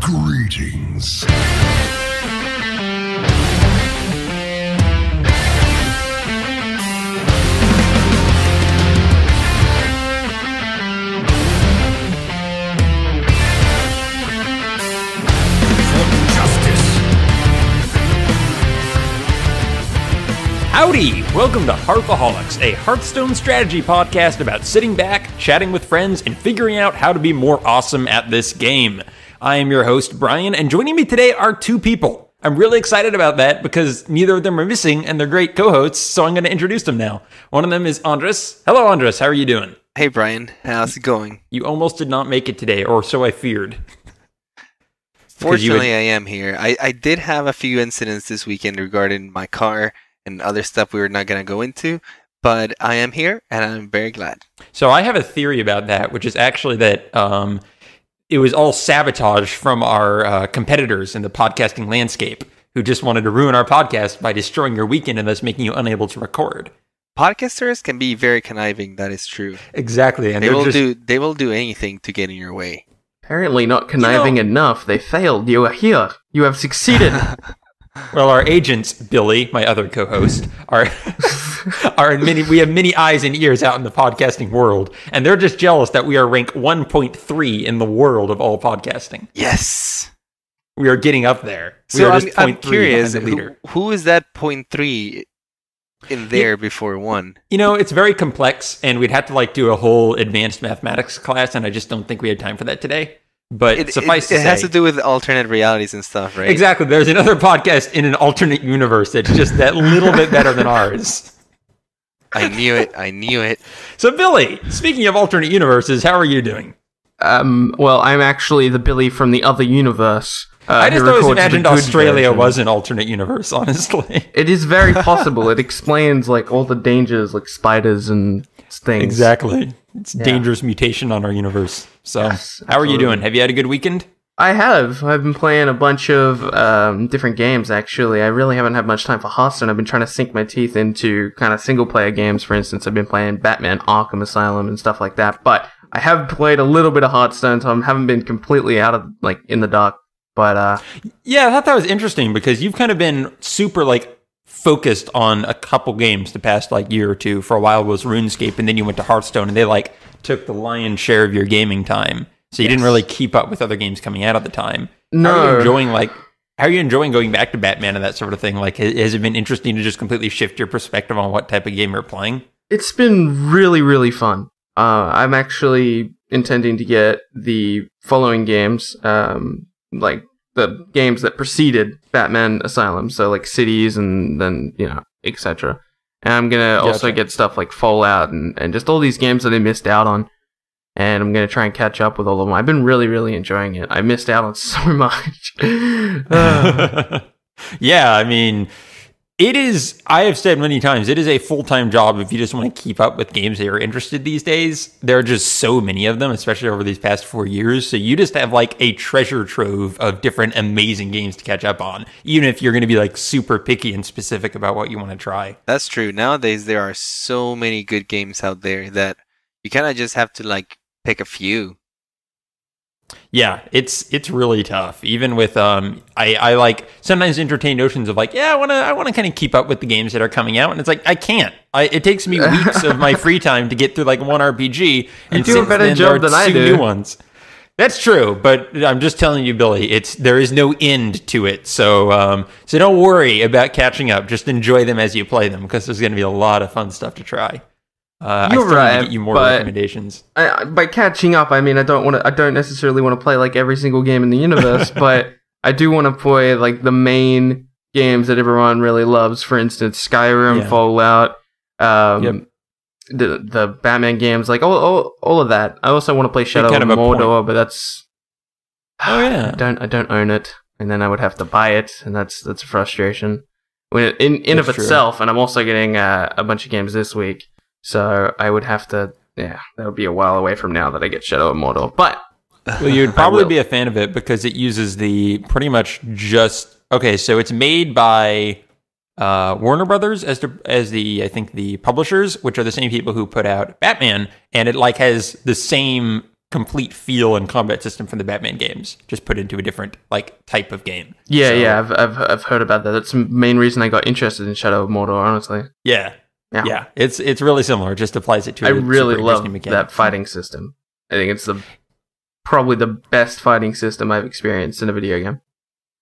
Greetings. Howdy! Welcome to Hearthaholics, a Hearthstone strategy podcast about sitting back, chatting with friends, and figuring out how to be more awesome at this game. I am your host, Bryan, and joining me today are two people. I'm really excited about that because neither of them are missing, and they're great co-hosts, so I'm going to introduce them now. One of them is Andres. Hello, Andres. How are you doing? Hey, Bryan. How's it going? You almost did not make it today, or so I feared. Fortunately, I am here. I did have a few incidents this weekend regarding my car and other stuff we were not going to go into, but I am here, and I'm very glad. So I have a theory about that, which is actually that it was all sabotage from our competitors in the podcasting landscape who just wanted to ruin our podcast by destroying your weekend and thus making you unable to record. Podcasters can be very conniving, that is true. Exactly. And they will do anything to get in your way. Apparently not conniving enough. They failed. You are here. You have succeeded. Well, our agents, Billy, my other co-host, are we have many eyes and ears out in the podcasting world, and they're just jealous that we are ranked 1.3 in the world of all podcasting. Yes. We are getting up there. So I'm curious, who is that 0.3 in there before 1? You know, it's very complex, and we'd have to do a whole advanced mathematics class, and I just don't think we have time for that today. But suffice to say, it has to do with alternate realities and stuff, right? Exactly. There's another podcast in an alternate universe that's just that little bit better than ours. I knew it. So, Billy, speaking of alternate universes, how are you doing? Well, I'm actually the Billy from the other universe. I just always imagined Australia was an alternate universe, honestly. It is very possible. It explains, all the dangers, like spiders and things. Exactly. It's dangerous mutation on our universe. So, yes, how are you doing? Have you had a good weekend? I have. I've been playing a bunch of different games, actually. I really haven't had much time for Hearthstone. I've been trying to sink my teeth into kind of single-player games. For instance, I've been playing Batman Arkham Asylum and stuff like that. But I have played a little bit of Hearthstone, so I haven't been completely out of, in the dark. But, yeah, I thought that was interesting because you've kind of been super, focused on a couple games the past year or two. For a while it was RuneScape, and then you went to Hearthstone, and they took the lion's share of your gaming time. So you didn't really keep up with other games coming out at the time. No. How are you enjoying going back to Batman and that sort of thing? Has it been interesting to just completely shift your perspective on what type of game you're playing? It's been really, really fun. I'm actually intending to get the following games, the games that preceded Batman Asylum, so Cities and then, etc. And I'm going to also get stuff like Fallout and just all these games that I missed out on. And I'm going to try and catch up with all of them. I've been really, really enjoying it. I missed out on so much. Yeah, I mean, it is, I have said many times, it is a full-time job if you just want to keep up with games that you're interested these days. There are just so many of them, especially over these past 4 years. So you just have a treasure trove of different amazing games to catch up on, even if you're going to be super picky and specific about what you want to try. That's true. Nowadays, there are so many good games out there that you kind of just have to pick a few. Yeah, it's really tough. Even with I sometimes entertain notions of I want to kind of keep up with the games that are coming out, and it's I can't. It takes me weeks of my free time to get through one RPG. And you do a better job than I do. New ones. That's true, but I'm just telling you, Billy. There is no end to it. So don't worry about catching up. Just enjoy them as you play them, because there's going to be a lot of fun stuff to try. You're right. To get you more recommendations. By catching up, I mean I don't necessarily want to play every single game in the universe, but I do want to play the main games that everyone really loves. For instance, Skyrim, Fallout, the Batman games, all of that. I also want to play Shadow of Mordor, but that's I don't own it, and then I would have to buy it, and that's a frustration in of itself. And I'm also getting a bunch of games this week. So I would have to, that would be a while away from now that I get Shadow of Mordor. But well, you'd probably be a fan of it because it uses the pretty much just okay. So it's made by Warner Brothers as the I think the publishers, which are the same people who put out Batman, and it like has the same complete feel and combat system from the Batman games, just put into a different like type of game. Yeah, I've heard about that. That's the main reason I got interested in Shadow of Mordor, honestly. Yeah. It's really similar. It just applies it to. I really love that fighting system. I think it's probably the best fighting system I've experienced in a video game.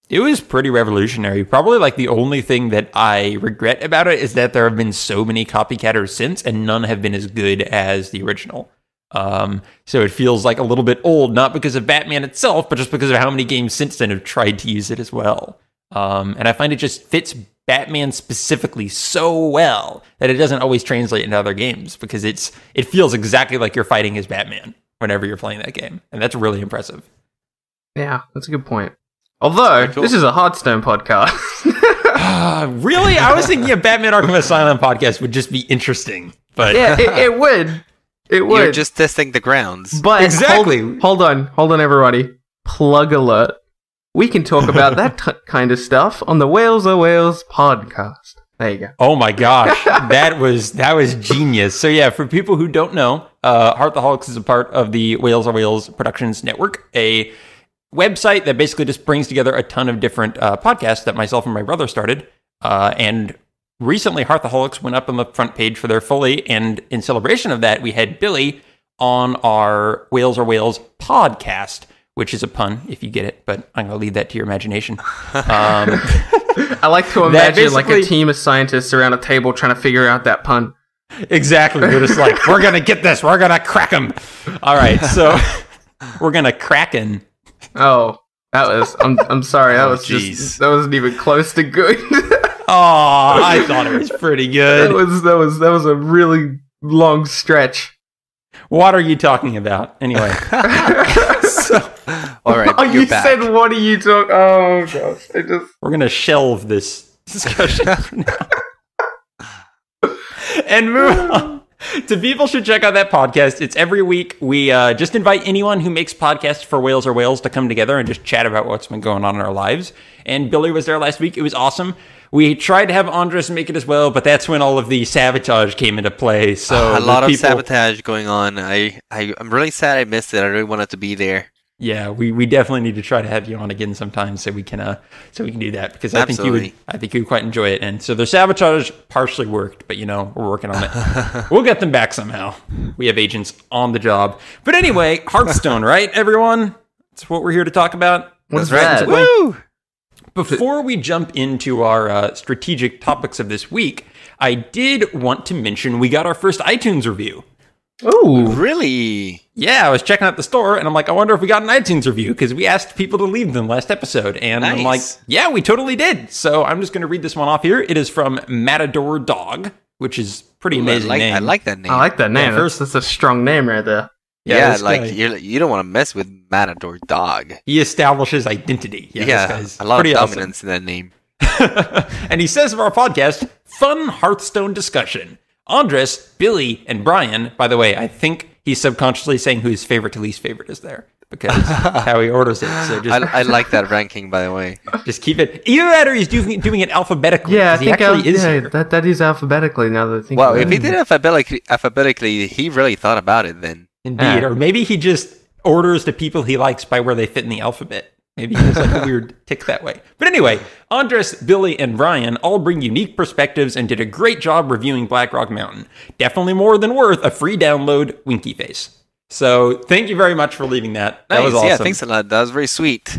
It was pretty revolutionary. Probably like the only thing that I regret about it is that there have been so many copycatters since, and none have been as good as the original. So it feels like a little bit old, not because of Batman itself, but just because of how many games since then have tried to use it as well. And I find it just fits Batman specifically so well that it doesn't always translate into other games, because it feels exactly like you're fighting as Batman whenever you're playing that game. And that's really impressive. Yeah, that's a good point. Although, This is a Hearthstone podcast. Really? I was thinking a Batman Arkham Asylum podcast would just be interesting. But yeah, it would. It would. You're just testing the grounds. But exactly. Hold on, everybody. Plug alert. We can talk about that kind of stuff on the Wales Are Wales podcast. There you go. Oh my gosh, that was genius. So yeah, for people who don't know, Hearthaholics is a part of the Wales Are Wales Productions Network, a website that basically just brings together a ton of different podcasts that myself and my brother started. And recently, Hearthaholics went up on the front page for their Foley, and in celebration of that, we had Billy on our Wales Are Wales podcast, which is a pun, if you get it, but I'm going to leave that to your imagination. I like to imagine like a team of scientists around a table trying to figure out that pun. Exactly. We're just like, we're going to get this. We're going to crack them. All right, so we're going to kraken. Oh, I'm sorry. That that wasn't even close to good. Oh, I thought it was pretty good. That was a really long stretch. What are you talking about? Anyway. All right. Oh, you said, what are you talking? Oh gosh, we're gonna shelve this discussion for now and move on to people should check out that podcast. It's every week. We just invite anyone who makes podcasts for Wales Are Wales to come together and just chat about what's been going on in our lives. And Billy was there last week. It was awesome. We tried to have Andres make it as well, but that's when all of the sabotage came into play. So a lot of sabotage going on. I'm really sad I missed it. I really wanted to be there. Yeah, we definitely need to try to have you on again sometime so we can do that, because I think you would quite enjoy it. And so the sabotage partially worked, but we're working on it. We'll get them back somehow. We have agents on the job. But anyway, Hearthstone, right, everyone? That's what we're here to talk about. What's that? Woo! Before we jump into our strategic topics of this week, I did want to mention we got our first iTunes review. Oh, really? Yeah, I was checking out the store, and I'm like, I wonder if we got an iTunes review, because we asked people to leave them last episode. And nice. I'm like, yeah, we totally did. So I'm just going to read this one off here. It is from Matador Dog, which is pretty amazing name. I like that name. I like that name. That's a strong name right there. Yeah, like you don't want to mess with Matador Dog. He establishes identity. Yeah, a lot of dominance in that name. And he says of our podcast, fun Hearthstone discussion. Andres, Billy, and Bryan, by the way, I think he's subconsciously saying who his favorite to least favorite is there, because how he orders it. So just, I like that ranking, by the way. Just keep it. Either that or he's doing it alphabetically. Yeah, I think here. that is alphabetically now that I think. Well, if he did alphabetically, he really thought about it then. Indeed, or maybe he just orders the people he likes by where they fit in the alphabet. Maybe he has like a weird tick that way. But anyway, Andres, Billy, and Bryan all bring unique perspectives and did a great job reviewing Blackrock Mountain. Definitely more than worth a free download, winky face. So thank you very much for leaving that. Nice. That was awesome. Yeah, thanks a lot. That was very sweet.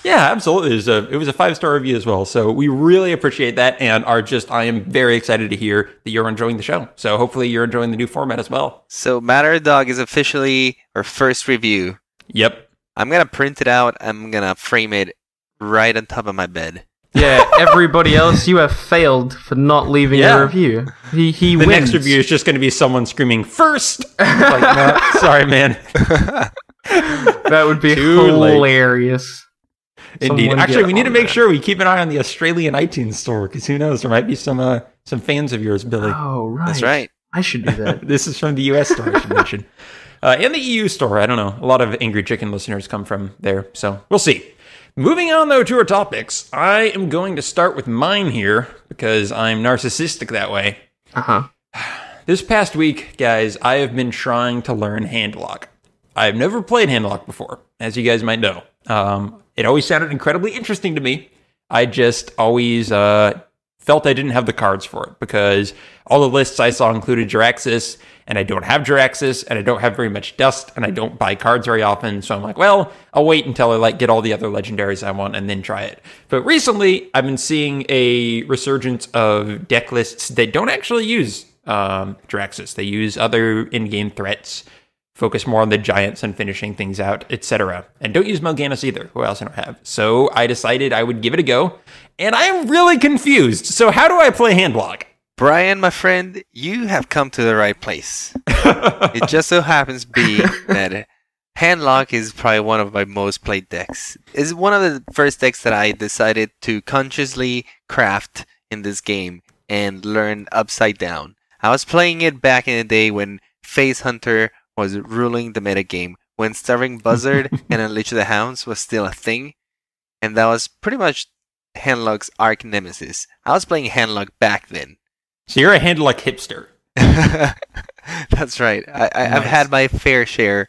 Yeah, absolutely. It was a 5-star review as well. So we really appreciate that, and I am very excited to hear that you're enjoying the show. So hopefully you're enjoying the new format as well. So Matter Dog is officially our first review. Yep. I'm going to print it out. I'm going to frame it right on top of my bed. Yeah, everybody else, you have failed for not leaving a review. He the wins. Next review is just going to be someone screaming, first! Like, no, sorry, man. That would be hilarious. Indeed. Actually, we need to make sure we keep an eye on the Australian iTunes store, because who knows, there might be some fans of yours, Billy. Oh, right. That's right. I should do that. This is from the US store, I should mention. And the EU store, I don't know. A lot of Angry Chicken listeners come from there, so we'll see. Moving on, though, to our topics, I am going to start with mine here because I'm narcissistic that way. Uh-huh. This past week, guys, I have been trying to learn Handlock. I've never played Handlock before, as you guys might know. It always sounded incredibly interesting to me. I just always felt I didn't have the cards for it because all the lists I saw included Jiraxis, and I don't have Jiraxis, and I don't have very much dust, and I don't buy cards very often. So I'm like, well, I'll wait until I get all the other legendaries I want and then try it. But recently, I've been seeing a resurgence of deck lists that don't actually use Jiraxis. They use other in-game threats, focus more on the giants and finishing things out, etc. And don't use Melganis either, who I also don't have. So I decided I would give it a go, and I am really confused. So how do I play Handlock? Bryan, my friend, you have come to the right place. It just so happens to be that Handlock is probably one of my most played decks. It's one of the first decks that I decided to consciously craft in this game and learn upside down. I was playing it back in the day when Face Hunter was ruling the metagame, when Starving Buzzard and Unleash the Hounds was still a thing, and that was pretty much Handlock's arch nemesis. I was playing Handlock back then. So you're a Handlock hipster. That's right. I've had my fair share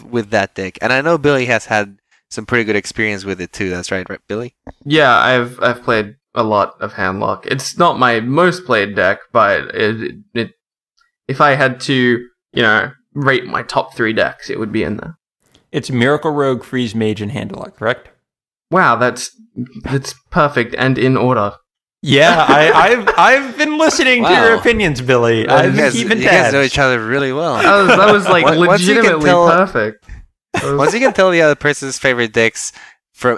with that deck, and I know Billy has had some pretty good experience with it too. That's right, Billy? Yeah, I've played a lot of Handlock. It's not my most played deck, but if I had to, rate my top 3 decks, it would be in there. It's Miracle Rogue, Freeze Mage, and Handlock, correct? Wow, that's perfect and in order. Yeah, I've been listening to your opinions, Billy. I've been keeping tabs. You guys know each other really well. That was like legitimately perfect. Once you can tell the other person's favorite decks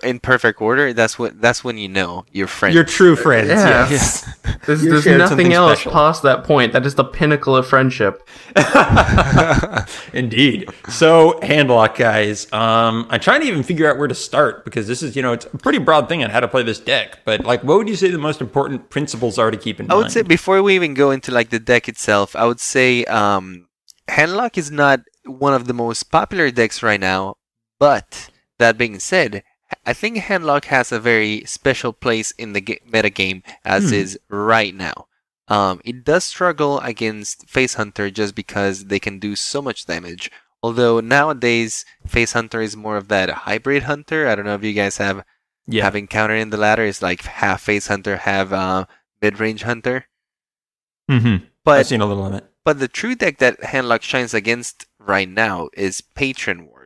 in perfect order, that's when you know you're friends. You're true friends. Yeah. Yes. There's nothing else past that point. That is the pinnacle of friendship. Indeed. So, Handlock, guys. I'm trying to even figure out where to start because this is, it's a pretty broad thing on how to play this deck. But, what would you say the most important principles are to keep in mind? I would say before we even go into, the deck itself, I would say Handlock is not one of the most popular decks right now. But, that being said, I think Handlock has a very special place in the metagame as is right now. It does struggle against Face Hunter just because they can do so much damage. Although nowadays, Face Hunter is more of that hybrid hunter. I don't know if you guys have encountered in the ladder. It's like half Face Hunter, half mid-range hunter. Mm-hmm. But I've seen a little of it. But the true deck that Handlock shines against right now is Patron Warrior.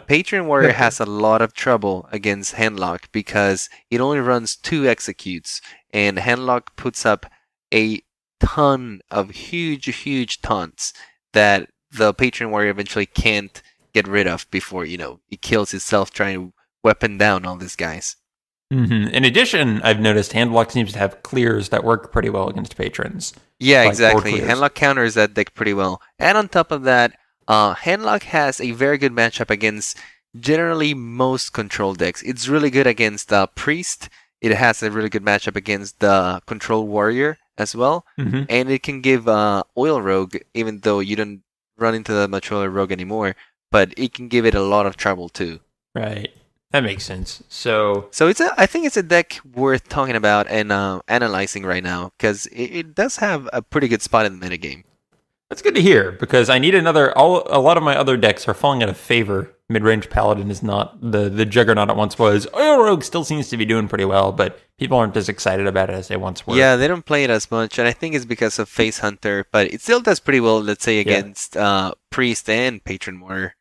Patron Warrior has a lot of trouble against Handlock because it only runs 2 executes, and Handlock puts up a ton of huge taunts that the Patron Warrior eventually can't get rid of before, he kills itself trying to weapon down all these guys. Mm-hmm. In addition, I've noticed Handlock seems to have clears that work pretty well against patrons. Yeah, exactly. Handlock counters that deck pretty well. And on top of that, Handlock has a very good matchup against generally most control decks. It's really good against Priest. It has a really good matchup against the Control Warrior as well. Mm-hmm. And it can give Oil Rogue, even though you don't run into the much Oil Rogue anymore. But it can give it a lot of trouble too. Right. That makes sense. So I think it's a deck worth talking about and analyzing right now because it does have a pretty good spot in the metagame. That's good to hear because I need a lot of my other decks are falling out of favor. Mid-range Paladin is not the juggernaut it once was. Oil Rogue still seems to be doing pretty well, but people aren't as excited about it as they once were. Yeah, they don't play it as much, and I think it's because of Face Hunter, but it still does pretty well, let's say, against Priest and Patron Warrior.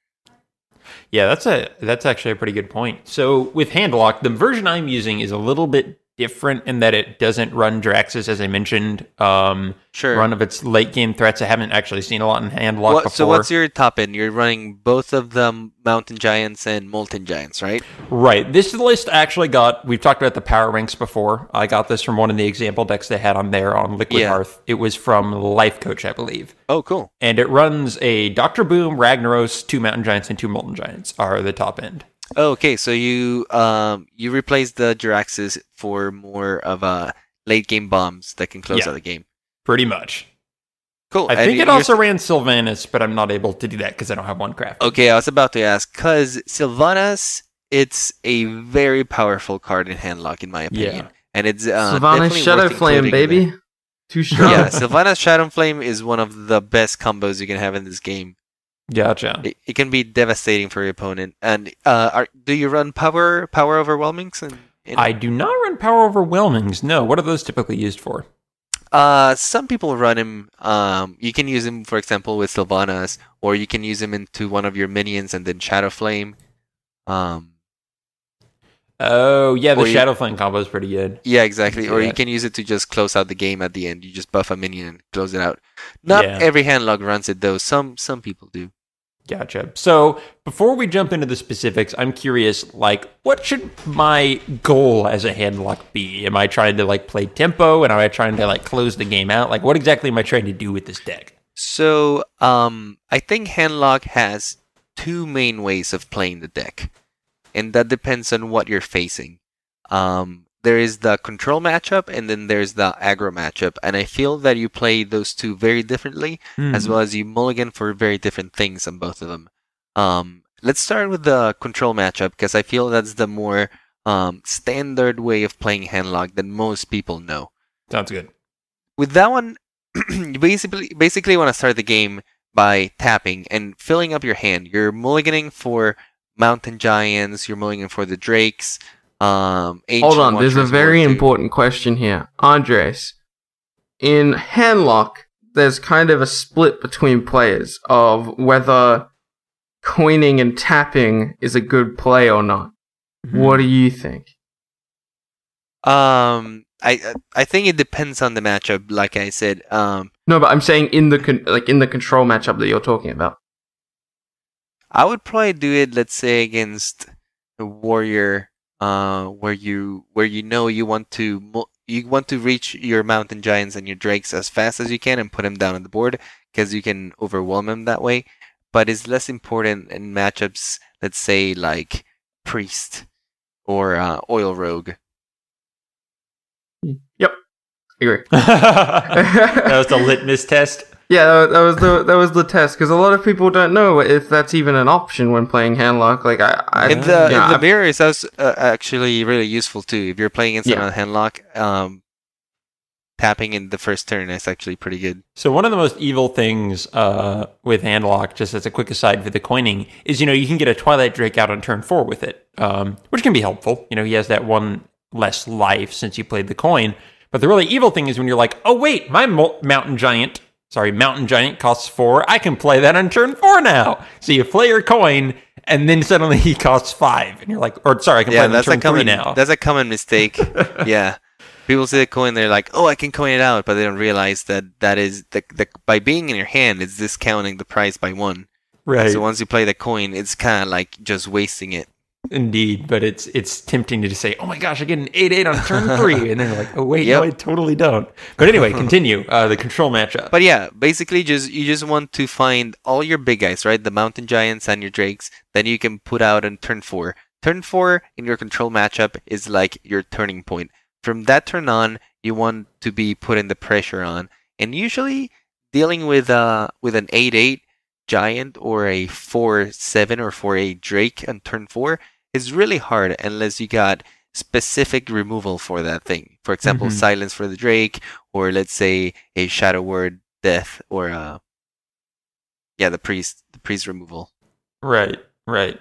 Yeah, that's actually a pretty good point. So with Handlock, the version I'm using is a little bit different in that it doesn't run Jiraxis, as I mentioned. Sure. Run of its late game threats. I haven't actually seen a lot in Handlock before. So what's your top end? You're running both of them, Mountain Giants and Molten Giants, right? Right. This list actually we've talked about the power ranks before. I got this from one of the example decks they had on there on Liquid Hearth. It was from Life Coach, I believe. Oh, cool. And it runs a Dr. Boom, Ragnaros, 2 Mountain Giants, and 2 Molten Giants are the top end. Oh, okay, so you replaced the Jiraxis for more of a late game bombs that can close out the game. Pretty much. Cool. I think it also ran Sylvanas, but I'm not able to do that because I don't have one craft. Okay, I was about to ask, because Sylvanas it's a very powerful card in Handlock, in my opinion. Yeah. And it's Sylvanas definitely Shadow worth Flame, including in there. baby. Too strong. Yeah, Sylvanas Shadow Flame is one of the best combos you can have in this game. Gotcha. It can be devastating for your opponent. And do you run power overwhelmings? I do not run power overwhelmings. No. What are those typically used for? Some people run him. You can use him, for example, with Sylvanas, or you can use him into one of your minions and then Shadow Flame. Oh, yeah, the Or you- Shadow Flame combo is pretty good. Yeah, exactly. Or Yeah. you can use it to just close out the game at the end. You just buff a minion and close it out. Not Yeah. every Handlock runs it though. Some people do. Gotcha. So before we jump into the specifics, I'm curious, like, what should my goal as a handlock be? Am I trying to, like, play tempo? And am I trying to, like, close the game out? Like, what exactly am I trying to do with this deck? So, I think Handlock has two main ways of playing the deck, and that depends on what you're facing. There is the control matchup, and then there's the aggro matchup, and I feel that you play those two very differently, as well as you mulligan for very different things on both of them. Let's start with the control matchup, because I feel that's the more standard way of playing Handlock that most people know. Sounds good. With that one, you basically want to start the game by tapping and filling up your hand. You're mulliganing for Mountain Giants, you're mulliganing for the Drakes. Hold on, there's a very important question here. Andres, in Handlock, there's kind of a split between players of whether coining and tapping is a good play or not. What do you think? I think it depends on the matchup, like I said. No, but I'm saying in the control matchup that you're talking about. I would probably do it, let's say, against a warrior, where you know you want to reach your Mountain Giants and your Drakes as fast as you can and put them down on the board, because you can overwhelm them that way. But it's less important in matchups, let's say, like Priest or Oil Rogue. Yep, I agree. That was the litmus test. Yeah, that was the test, because a lot of people don't know if that's even an option when playing Handlock. Like In the mirrors, that's actually really useful too. If you're playing against someone on Handlock, tapping in the first turn is actually pretty good. So one of the most evil things with Handlock, just as a quick aside for the coining, is, you can get a Twilight Drake out on turn 4 with it, which can be helpful. He has that one less life since you played the coin. But the really evil thing is when you're like, oh wait, my Mountain Giant costs 4. I can play that on turn 4 now. So you play your coin, and then suddenly he costs 5, and you're like, I can play that on turn 3 now. That's a common mistake. Yeah. People see the coin, they're like, oh, I can coin it out, but they don't realize that is by being in your hand, it's discounting the price by 1. Right. So once you play the coin, it's kind of like just wasting it. Indeed, but it's tempting to just say, oh my gosh, I get an 8/8 on turn 3, and then you're like, oh wait, no, I totally don't. But anyway, continue the control matchup. But yeah, basically, you just want to find all your big guys, right? The Mountain Giants and your Drakes. Then you can put out on turn 4. Turn 4 in your control matchup is like your turning point. From that turn on, you want to be putting the pressure on, and usually dealing with an 8/8 Giant or a 4/7 or 4/8 Drake on turn 4 is really hard unless you got specific removal for that thing. For example, silence for the Drake, or let's say a Shadow Word Death, or the priest removal. Right. Warriors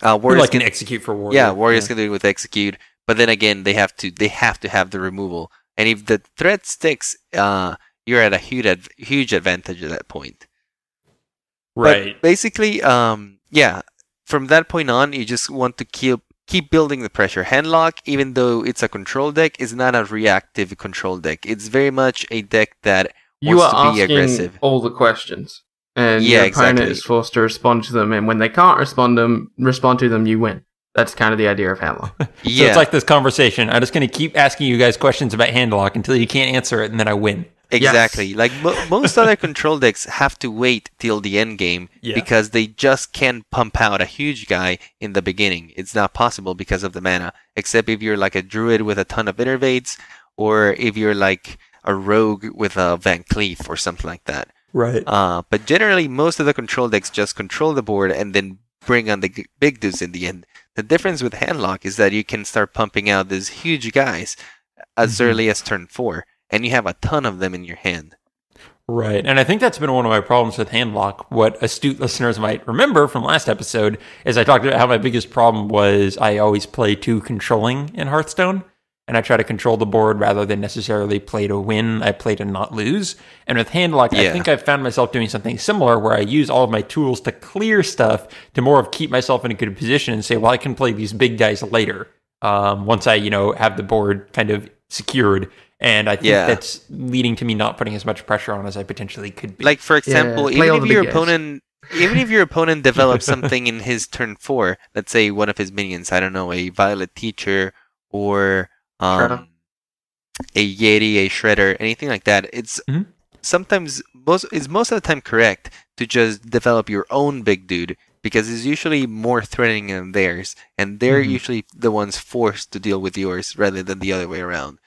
like an execute for warrior. Yeah, warriors can do it with execute, but then again, they have to have the removal. And if the threat sticks, you're at a huge advantage at that point. Right. But basically, from that point on, you just want to keep building the pressure. Handlock, even though it's a control deck, is not a reactive control deck. It's very much a deck that wants to be aggressive. All the questions, and your opponent is forced to respond to them. And when they can't respond to them, you win. That's kind of the idea of Handlock. So it's like this conversation. I'm just going to keep asking you guys questions about Handlock until you can't answer it, and then I win. Exactly. Yes. Like most other control decks have to wait till the end game because they just can't pump out a huge guy in the beginning. It's not possible because of the mana, except if you're like a druid with a ton of innervates, or if you're like a rogue with a Van Cleef or something like that. Right. But generally, most of the control decks just control the board and then bring on the big dudes in the end. The difference with Handlock is that you can start pumping out these huge guys as early as turn 4, and you have a ton of them in your hand. Right, and I think that's been one of my problems with Handlock. What astute listeners might remember from last episode is I talked about how my biggest problem was I always play too controlling in Hearthstone, and I try to control the board rather than necessarily play to win. I play to not lose. And with Handlock, I think I've found myself doing something similar where I use all of my tools to clear stuff to more of keep myself in a good position and say, well, I can play these big guys later once I, have the board kind of secured. And I think that's leading to me not putting as much pressure on as I potentially could be. Like, for example, even if your opponent develops something in his turn 4, let's say one of his minions, I don't know, a Violet Teacher or a Yeti, a Shredder, anything like that, it's sometimes most of the time correct to just develop your own big dude, because it's usually more threatening than theirs, and they're usually the ones forced to deal with yours rather than the other way around.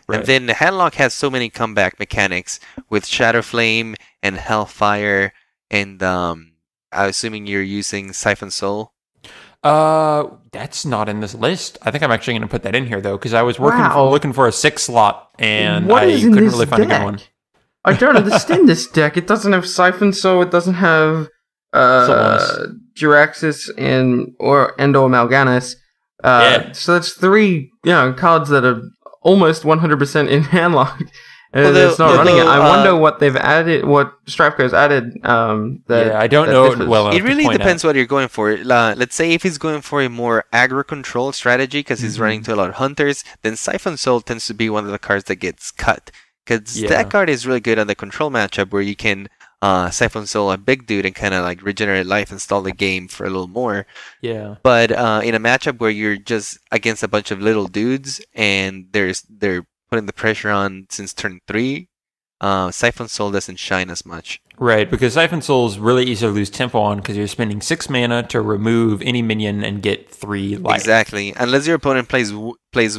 Right. And then Handlock has so many comeback mechanics with Shadow Flame and Hellfire, and I'm assuming you're using Siphon Soul. That's not in this list. I think I'm actually going to put that in here though, because I was looking for a 6 slot, and I couldn't really find a good one. I don't understand this deck. It doesn't have Siphon Soul. It doesn't have Jiraxis or Mal'Ganis. So that's 3 cards that are almost 100% in Handlock, and it's not running it. I wonder what they've added, what Strapco's added. I don't know it well enough. It really depends what you're going for. Let's say if he's going for a more aggro control strategy because he's running to a lot of hunters, then Siphon Soul tends to be one of the cards that gets cut, because that card is really good on the control matchup where you can Siphon Soul a big dude and kind of like regenerate life and stall the game for a little more. Yeah. But in a matchup where you're just against a bunch of little dudes and they're putting the pressure on since turn 3, Siphon Soul doesn't shine as much. Right, because Siphon Soul is really easy to lose tempo on because you're spending 6 mana to remove any minion and get 3 life. Exactly. Unless your opponent plays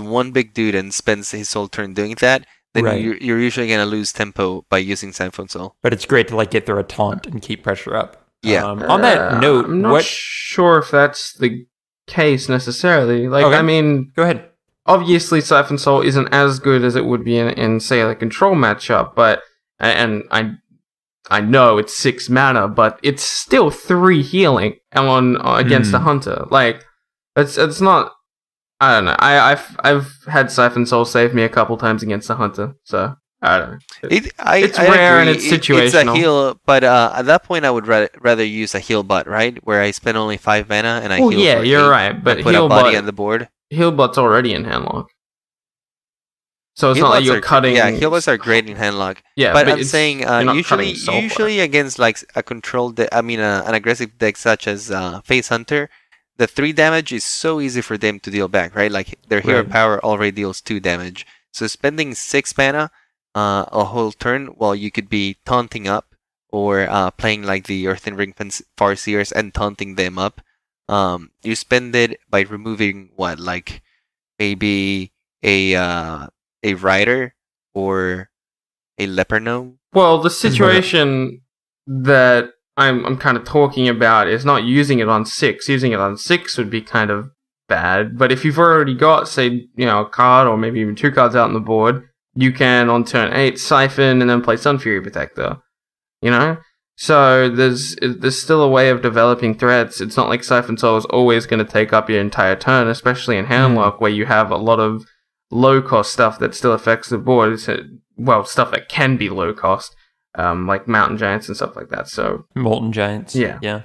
one big dude and spends his whole turn doing that, then you're usually going to lose tempo by using Siphon Soul. But it's great to get through a taunt and keep pressure up. Yeah. On that note, I'm not sure if that's the case necessarily. I mean, go ahead. Obviously, Siphon Soul isn't as good as it would be in say, a control matchup, but I know it's 6 mana, but it's still 3 healing against a hunter. It's not. I don't know. I've had Siphon Soul save me a couple times against a hunter, so I don't know. It's rare and it's situational. It's a heal, but at that point I would rather use a heal bot, right? Where I spend only 5 mana and I heal. Yeah, you're right. But put a body on the board. Heal bot's already in Handlock, so it's not like you're cutting. Yeah, heal bots are great in Handlock. Yeah, but I'm saying usually against an aggressive deck such as Face Hunter, the 3 damage is so easy for them to deal back, right? Like their hero power already deals 2 damage. So spending 6 mana a whole turn while you could be taunting up or playing like the Earthen Ring Farseers and taunting them up. You spend it by removing maybe a rider or a leper gnome. Well, the situation that I'm kind of talking about is not using it on 6. Using it on 6 would be kind of bad. But if you've already got, say, a card or maybe even 2 cards out on the board, you can on turn 8 siphon and then play Sun Fury Protector. So there's still a way of developing threats. It's not like Siphon Soul is always going to take up your entire turn, especially in Handlock where you have a lot of low cost stuff that still affects the board. Stuff that can be low cost. Like Mountain Giants and stuff like that. So Molten Giants. Yeah.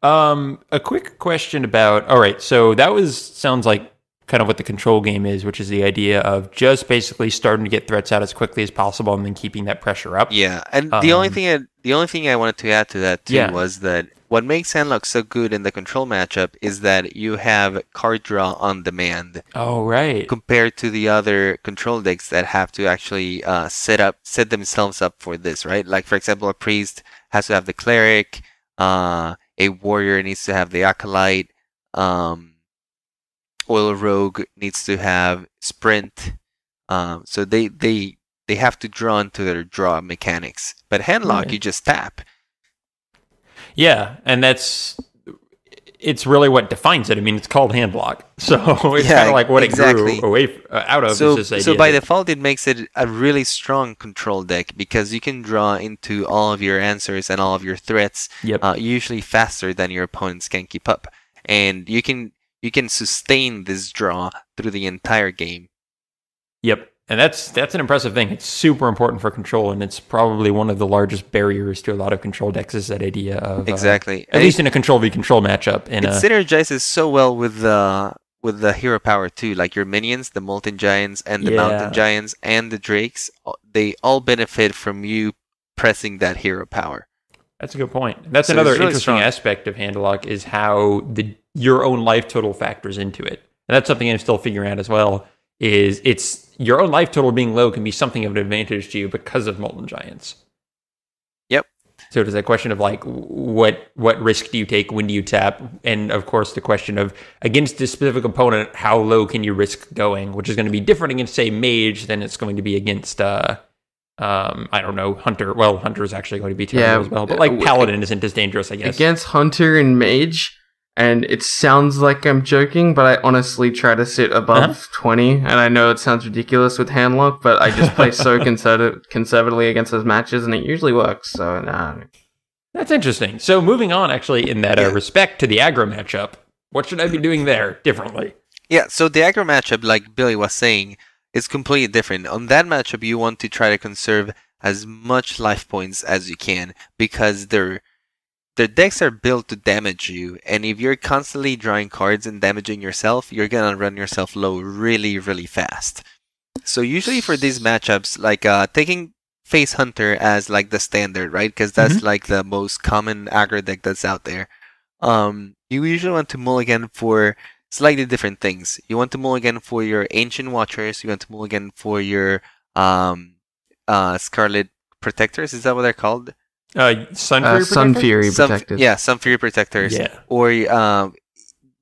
A quick question about. All right, so that sounds like kind of what the control game is, which is the idea of just basically starting to get threats out as quickly as possible and then keeping that pressure up. Yeah, and the only thing I wanted to add to that too was that what makes Handlock so good in the control matchup is that you have card draw on demand. Oh, right. Compared to the other control decks that have to actually set themselves up for this, right? Like, for example, a priest has to have the cleric, a warrior needs to have the acolyte, oil rogue needs to have sprint. So they have to draw into their draw mechanics. But Handlock, you just tap. Yeah, and that's it's really what defines it. I mean, it's called Handlock, so it's kind of like what it grew away out of. So by default, it makes it a really strong control deck because you can draw into all of your answers and all of your threats usually faster than your opponents can keep up, and you can sustain this draw through the entire game. Yep. And that's an impressive thing. It's super important for control, and it's probably one of the largest barriers to a lot of control decks is that idea of at least in a control v control matchup. And it synergizes so well with the hero power too. Like your minions, the molten giants and the mountain giants and the drakes, they all benefit from you pressing that hero power. That's a good point. That's another really interesting aspect of Handlock is how your own life total factors into it, and that's something I'm still figuring out as well. Is it's your own life total being low can be something of an advantage to you because of Molten Giants. Yep. So it is a question of like what risk do you take, when do you tap, and of course the question of against this specific opponent, how low can you risk going, which is going to be different against say Mage than it's going to be against I don't know, Hunter. Well, Hunter is actually going to be terrible as well, but like Paladin isn't as dangerous, I guess. Against Hunter and Mage. And it sounds like I'm joking, but I honestly try to sit above 20. And I know it sounds ridiculous with Handlock, but I just play so conservatively against those matches, and it usually works. So, nah. That's interesting. So, moving on, actually, in that respect to the aggro matchup, what should I be doing there differently? Yeah, so the aggro matchup, like Billy was saying, is completely different. On that matchup, you want to try to conserve as much life points as you can, because their decks are built to damage you, and if you're constantly drawing cards and damaging yourself, you're gonna run yourself low really, really fast. So usually for these matchups, like taking Face Hunter as like the standard, right? Because that's like the most common aggro deck that's out there. You usually want to mulligan for slightly different things. You want to mulligan for your Ancient Watchers. You want to mulligan for your Scarlet Protectors. Is that what they're called? Sun Fury Protectors. Sun Fury Protectors. Yeah. Or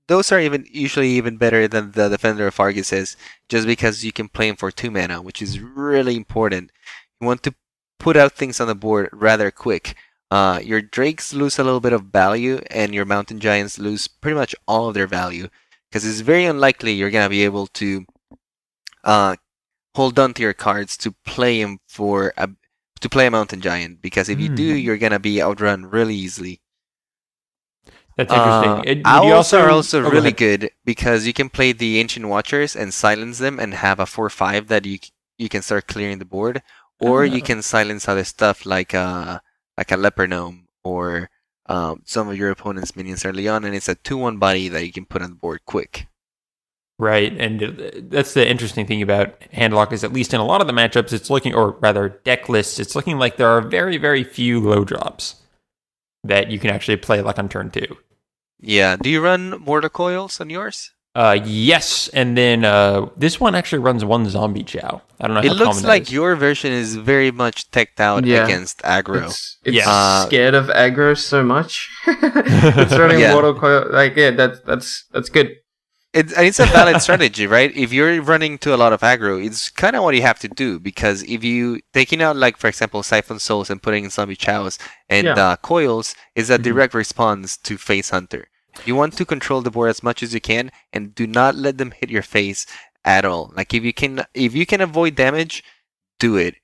those are usually even better than the Defender of Argus, just because you can play them for 2 mana, which is really important. You want to put out things on the board rather quick. Your Drakes lose a little bit of value, and your Mountain Giants lose pretty much all of their value, because it's very unlikely you're gonna be able to hold on to your cards to play them to play a Mountain Giant, because if you do, you're gonna be outrun really easily. That's interesting. Owls are also really good because you can play the Ancient Watchers and silence them and have a 4/5 that you can start clearing the board, or you can silence other stuff like a Leper Gnome or some of your opponent's minions early on, and it's a 2/1 body that you can put on the board quick. Right, and that's the interesting thing about Handlock is at least in a lot of the matchups, it's looking, or rather deck lists, it's looking like there are very, very few low drops that you can actually play like on turn 2. Yeah, do you run Mortar Coils on yours? Yes, and then this one actually runs 1 Zombie Chow. I don't know how it looks like your version is very much teched out against aggro. It's scared of aggro so much. It's running Mortar Coil, that's good. It's a valid strategy, right? If you're running to a lot of aggro, it's kind of what you have to do, because if you taking out, like, for example, Siphon Souls and putting in Zombie Chows and Coils is a direct response to Face Hunter. You want to control the board as much as you can and do not let them hit your face at all. Like, if you can avoid damage, do it.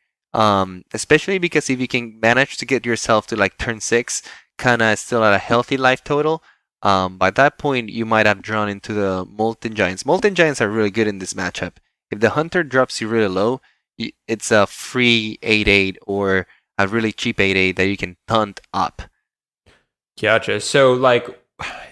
Especially because if you can manage to get yourself to like turn 6, kind of still at a healthy life total, by that point, you might have drawn into the Molten Giants. Molten Giants are really good in this matchup. If the Hunter drops you really low, it's a free 8/8 or a really cheap 8/8 that you can taunt up. Gotcha. So, like,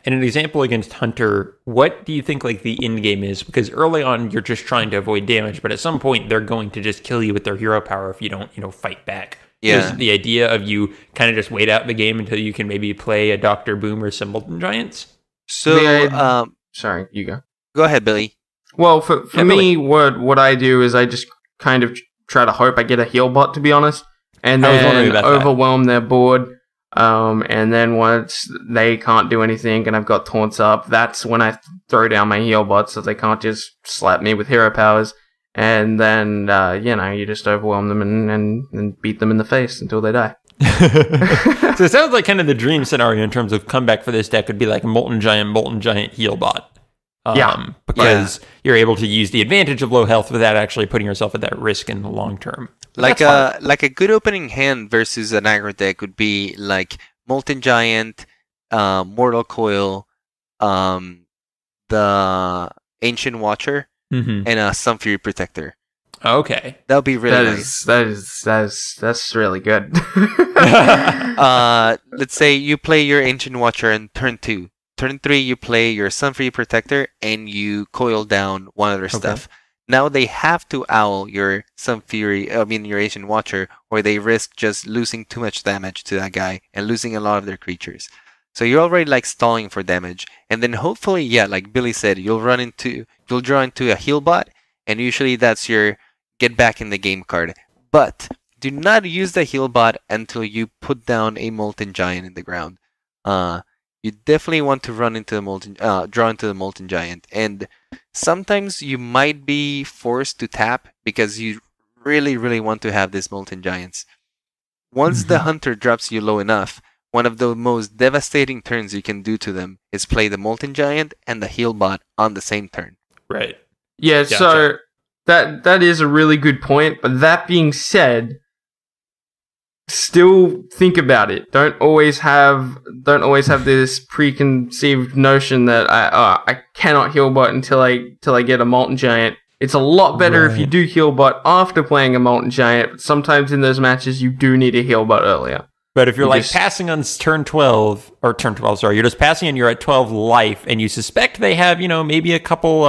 in an example against Hunter, what do you think like the end game is? Because early on, you're just trying to avoid damage, but at some point, they're going to just kill you with their hero power if you don't, fight back. Yeah. Is the idea of you kind of just wait out the game until you can maybe play a Dr. Boom or some Molten Giants? So, sorry, you go. Go ahead, Billy. Well, for me, what I do is I just kind of try to hope I get a heal bot, to be honest, and then overwhelm their board. And then once they can't do anything and I've got taunts up, that's when I throw down my heal bot so they can't just slap me with hero powers. And then, you just overwhelm them and beat them in the face until they die. So it sounds like kind of the dream scenario in terms of comeback for this deck would be like a Molten Giant heal bot. Because you're able to use the advantage of low health without actually putting yourself at that risk in the long term. But like a good opening hand versus an aggro deck would be like Molten Giant, Mortal Coil, the Ancient Watcher, and a Sun Fury Protector. Okay, that would be really nice. That's really good. Let's say you play your Ancient Watcher in turn 2. Turn 3, you play your Sun Fury Protector and you coil down one other stuff. Now they have to owl your your Ancient Watcher, or they risk just losing too much damage to that guy and losing a lot of their creatures. So you're already like stalling for damage, and then hopefully, like Billy said, you'll draw into a heal bot, and usually that's your get back in the game card. But do not use the heal bot until you put down a Molten Giant in the ground. You definitely want to draw into the Molten Giant, and sometimes you might be forced to tap because you really, really want to have these Molten Giants. Once the Hunter drops you low enough, one of the most devastating turns you can do to them is play the Molten Giant and the heal bot on the same turn. Right. Yeah, gotcha. So that is a really good point, but that being said, still think about it. Don't always have this preconceived notion that I cannot heal bot until I get a Molten Giant. It's a lot better if you do heal bot after playing a Molten Giant, but sometimes in those matches you do need a heal bot earlier. But if you're passing on turn 12, you're just passing and you're at 12 life, and you suspect they have, maybe a couple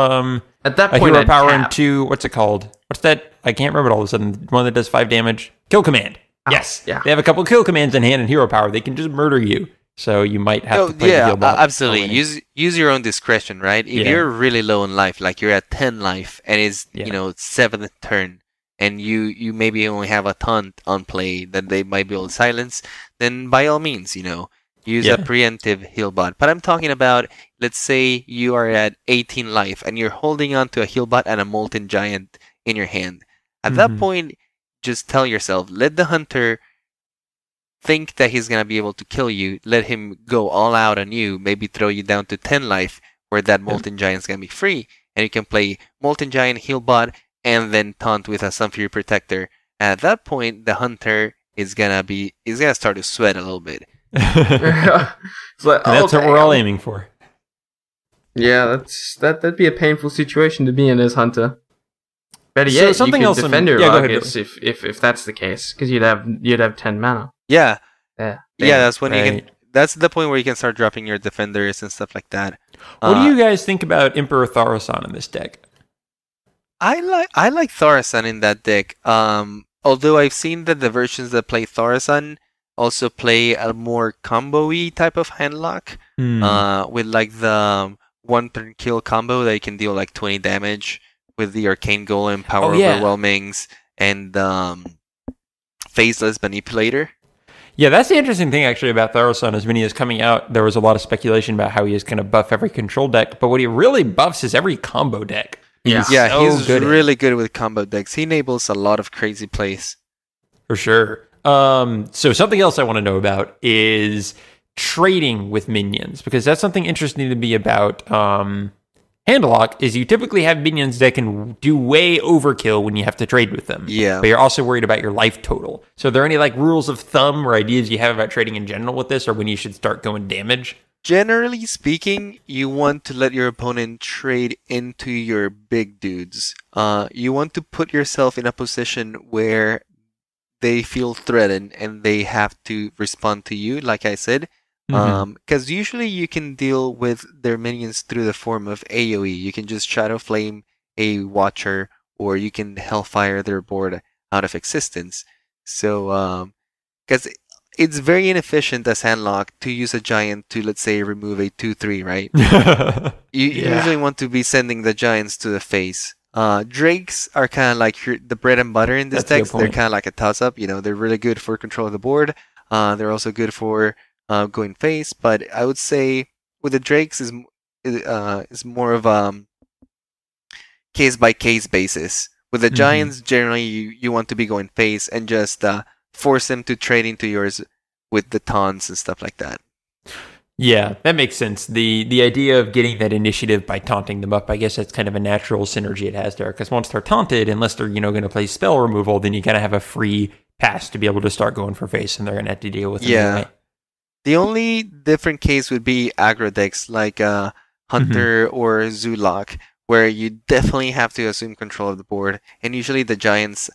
at that point, a hero power and 2, what's it called? What's that? I can't remember it all of a sudden. One that does 5 damage. Kill command. Yes. Yeah. They have a couple kill commands in hand and hero power. They can just murder you. So you might have to play the heal bot. Absolutely. Use your own discretion, right? If you're really low in life, like you're at 10 life and it's 7th turn, and you maybe only have a taunt on play that they might be able to silence, then by all means, use a preemptive heal bot. But I'm talking about, let's say you are at 18 life and you're holding on to a heal bot and a Molten Giant in your hand. At that point, just tell yourself, let the Hunter think that he's going to be able to kill you, let him go all out on you, maybe throw you down to 10 life where that Molten Giant's going to be free, and you can play Molten Giant heal bot and then taunt with a Sun Fury Protector. And at that point, the Hunter is going to start to sweat a little bit. That's what we're all aiming for. Yeah, that'd be a painful situation to be in as Hunter. Better yet, something you could defend your targets if that's the case, because you'd have 10 mana. Yeah. Yeah. That's when you can. That's the point where you can start dropping your defenders and stuff like that. What do you guys think about Emperor Thaurissan in this deck? I like Thaurissan in that deck. Although I've seen that the versions that play Thaurissan also play a more combo-y type of handlock, with like the 1-turn kill combo that you can deal like 20 damage with the Arcane Golem, Power Overwhelmings, and Faceless Manipulator. Yeah, that's the interesting thing actually about Thaurissan. As when he is coming out, there was a lot of speculation about how he is going to buff every control deck, but what he really buffs is every combo deck. He's really good with combo decks. He enables a lot of crazy plays. For sure. So something else I want to know about is trading with minions, because that's something interesting to me about Handlock, is you typically have minions that can do way overkill when you have to trade with them. Yeah. But you're also worried about your life total. So are there any like rules of thumb or ideas you have about trading in general with this, or when you should start going damage? Generally speaking, you want to let your opponent trade into your big dudes. You want to put yourself in a position where they feel threatened and they have to respond to you, like I said. Because usually you can deal with their minions through the form of AoE. You can just Shadow Flame a Watcher, or you can Hellfire their board out of existence. So, because it's very inefficient as Handlock to use a giant to, let's say, remove a 2/3, right? You usually want to be sending the giants to the face. Drakes are kind of like the bread and butter in this deck. They're kind of like a toss-up. They're really good for control of the board. They're also good for going face. But I would say with the Drakes is more of case-by-case basis. With the giants, generally you want to be going face and just force them to trade into yours with the taunts and stuff like that. Yeah, that makes sense. The idea of getting that initiative by taunting them up, I guess that's kind of a natural synergy it has there. Because once they're taunted, unless they're going to play spell removal, then you kind of have a free pass to be able to start going for face, and they're going to have to deal with it. Anyway. The only different case would be aggro decks like Hunter or Zulok, where you definitely have to assume control of the board, and usually the Giants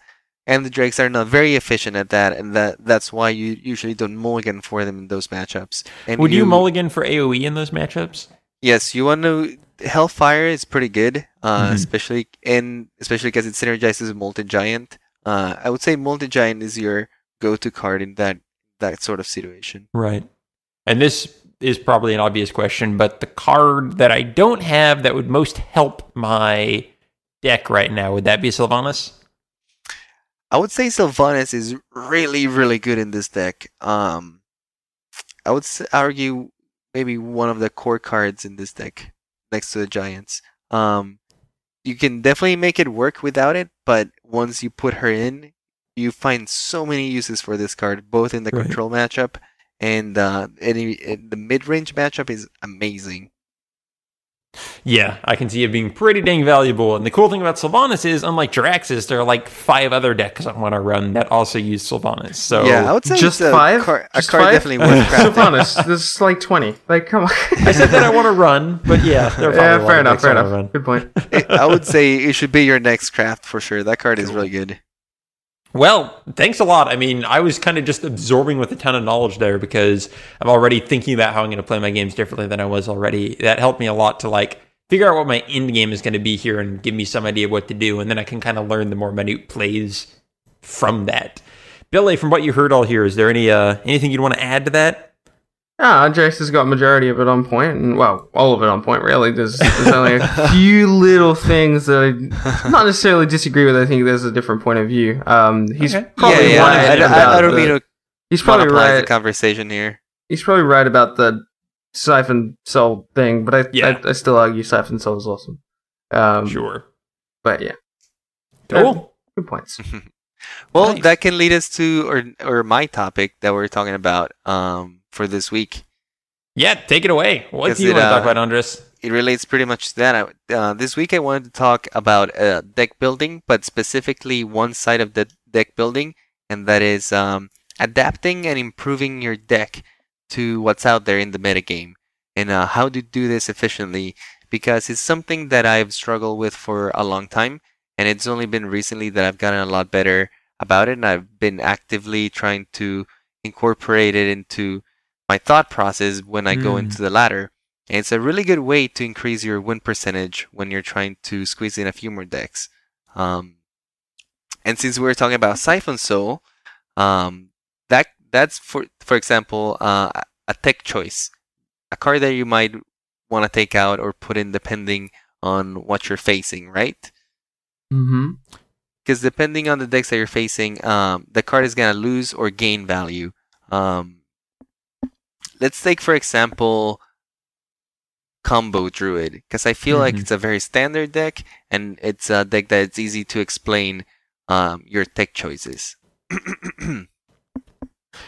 and the Drakes are not very efficient at that, and that's why you usually don't mulligan for them in those matchups. And would you mulligan for AoE in those matchups? Yes, you want to. Hellfire is pretty good, especially because it synergizes with Molten Giant. I would say Molten Giant is your go-to card in that sort of situation. Right. And this is probably an obvious question, but the card that I don't have that would most help my deck right now, would that be Sylvanas? I would say Sylvanas is really, really good in this deck. I would argue maybe one of the core cards in this deck next to the Giants. You can definitely make it work without it, but once you put her in, you find so many uses for this card, both in the control matchup and the mid-range matchup is amazing. Yeah, I can see it being pretty dang valuable. And the cool thing about Sylvanas is, unlike Jiraxis, there are like 5 other decks I want to run that also use Sylvanas. So yeah, I would say just 5. A card definitely worth crafting. Sylvanas, this is like 20. Like, come on. I said that I want to run, but yeah, there are probably fair enough. Good point. I would say it should be your next craft for sure. That card is really good. Well, thanks a lot. I mean, I was kind of just absorbing with a ton of knowledge there because I'm already thinking about how I'm going to play my games differently than I was already. That helped me a lot to like figure out what my end game is going to be here and give me some idea of what to do. And then I can kind of learn the more minute plays from that. Billy, from what you heard all here, is there anything you'd want to add to that? Yeah, Jace has got majority of it on point, and well, all of it on point, really. There's only a few little things that I not necessarily disagree with. I think there's a different point of view. He's probably right. I don't mean to. He's probably right. The conversation here. He's probably right about the Siphon Soul thing, but I still argue Siphon Soul is awesome. Sure, but yeah, cool. Good points. Well, Nice. that can lead us to or my topic that we're talking about for this week. Yeah, take it away. What do you want to talk about, Andres? It relates pretty much to that. This week I wanted to talk about deck building, but specifically one side of the deck building, and that is adapting and improving your deck to what's out there in the metagame, and how to do this efficiently, because it's something that I've struggled with for a long time, and it's only been recently that I've gotten a lot better about it, and I've been actively trying to incorporate it into my thought process when I go into the ladder. And it's a really good way to increase your win percentage when you're trying to squeeze in a few more decks. And since we're talking about Siphon Soul, that's for example a tech choice, a card that you might want to take out or put in depending on what you're facing, right? Mm-hmm. Because depending on the decks that you're facing, the card is gonna lose or gain value. Let's take, for example, Combo Druid, because I feel like it's a very standard deck, and it's a deck that it's easy to explain your tech choices.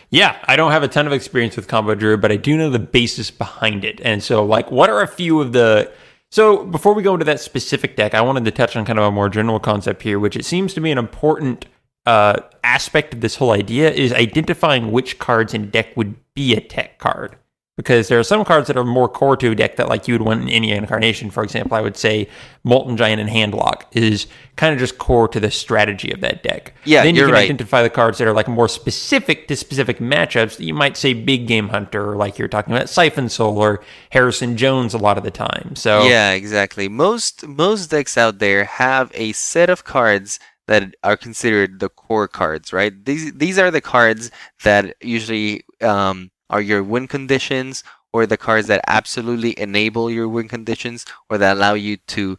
Yeah, I don't have a ton of experience with Combo Druid, but I do know the basis behind it. And so, like, what are a few of the... So, before we go into that specific deck, I wanted to touch on kind of a more general concept here, which it seems to be an important aspect of this whole idea, is identifying which cards in a deck would be a tech card. Because there are some cards that are more core to a deck that, like, you would want in any incarnation. For example, I would say Molten Giant and Handlock is kind of just core to the strategy of that deck. Yeah, then you can right. identify the cards that are like more specific to specific matchups. You might say Big Game Hunter, or like you're talking about Siphon Soul or Harrison Jones a lot of the time. So yeah, exactly. Most decks out there have a set of cards that are considered the core cards, right? These are the cards that usually are your win conditions, or the cards that absolutely enable your win conditions, or that allow you to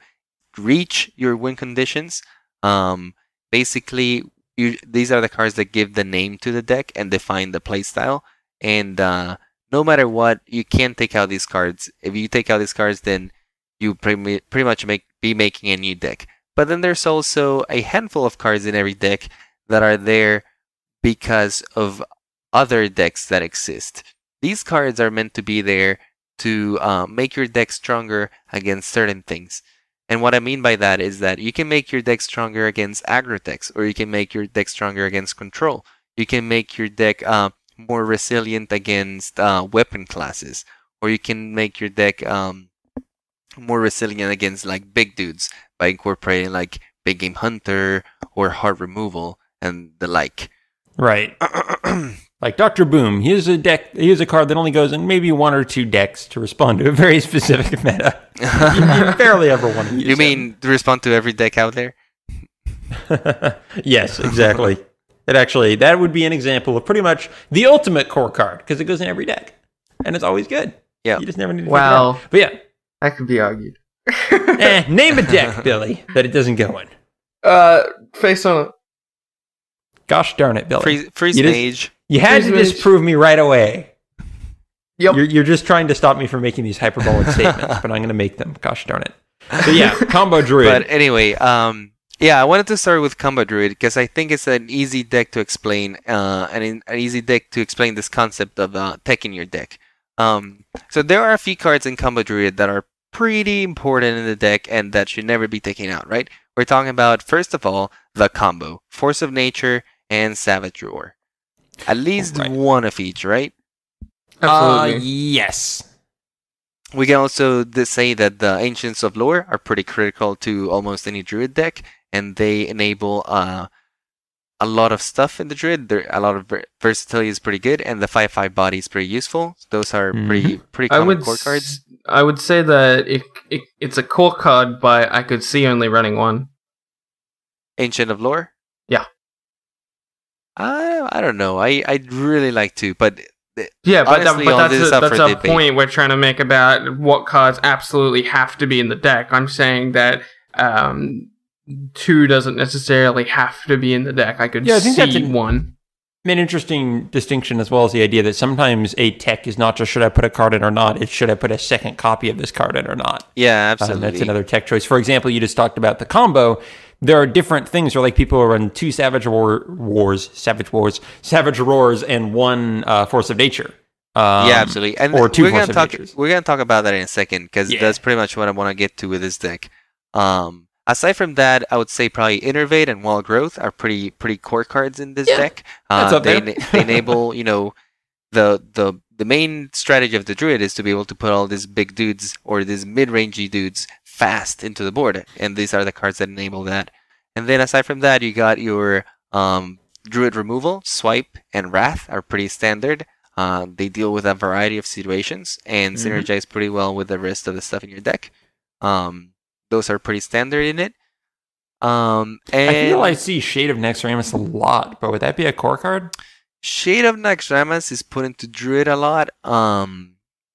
reach your win conditions. Basically, these are the cards that give the name to the deck and define the playstyle. And no matter what, you can't take out these cards. If you take out these cards, then you pretty much be making a new deck. But then there's also a handful of cards in every deck that are there because of other decks that exist. These cards are meant to be there to make your deck stronger against certain things. And what I mean by that is that you can make your deck stronger against aggro decks, or you can make your deck stronger against control. You can make your deck more resilient against weapon classes, or you can make your deck more resilient against like big dudes by incorporating like Big Game Hunter or Heart Removal and the like. Right. Like Dr. Boom, he has a card that only goes in maybe 1 or 2 decks to respond to a very specific meta. You barely ever want to use You mean to respond to every deck out there? Yes, exactly. That would be an example of pretty much the ultimate core card, because it goes in every deck. And it's always good. Yeah. You just never need to figure it out. But yeah. That could be argued. Name a deck, Billy, that it doesn't go in. Face on it. Gosh darn it, Billy. Freeze Mage. You had to disprove me right away. Yep. You're just trying to stop me from making these hyperbolic statements, but I'm going to make them. Gosh darn it. So yeah, Combo Druid. But anyway, yeah, I wanted to start with Combo Druid because I think it's an easy deck to explain, and an easy deck to explain this concept of tech in your deck. So there are a few cards in Combo Druid that are pretty important in the deck and that should never be taken out, right? We're talking about, first of all, the combo, Force of Nature and Savage Roar. At least one of each, right? Absolutely. Yes. We can also say that the Ancients of Lore are pretty critical to almost any Druid deck, and they enable a lot of stuff in the Druid. A lot of versatility is pretty good, and the 5/5 body is pretty useful. Those are pretty common core cards. I would say that it's a core card, but I could see only running one. Ancient of Lore? Yeah. I don't know. I'd really like to, but yeah, but honestly, that's a point we're trying to make about what cards absolutely have to be in the deck. I'm saying that 2 doesn't necessarily have to be in the deck. I think see that's one. An interesting distinction, as well as the idea that sometimes a tech is not just should I put a card in or not, it's should I put a second copy of this card in or not. Yeah, absolutely. That's another tech choice. For example, you just talked about the combo. There are different things, or like people who run 2 Savage Roars, and 1 Force of Nature. Yeah, absolutely. And or 2 Force of Natures. We're going to talk about that in a second, because that's pretty much what I want to get to with this deck. Aside from that, I would say probably Innervate and Wall Growth are pretty core cards in this deck. They enable, the main strategy of the Druid is to be able to put all these big dudes or these mid-rangey dudes fast into the board, and these are the cards that enable that. And then aside from that, you got your Druid Removal, Swipe, and Wrath are pretty standard. They deal with a variety of situations and synergize pretty well with the rest of the stuff in your deck. Those are pretty standard in it. And I feel I see Shade of Naxxramas a lot, but would that be a core card? Shade of Naxxramas is put into Druid a lot.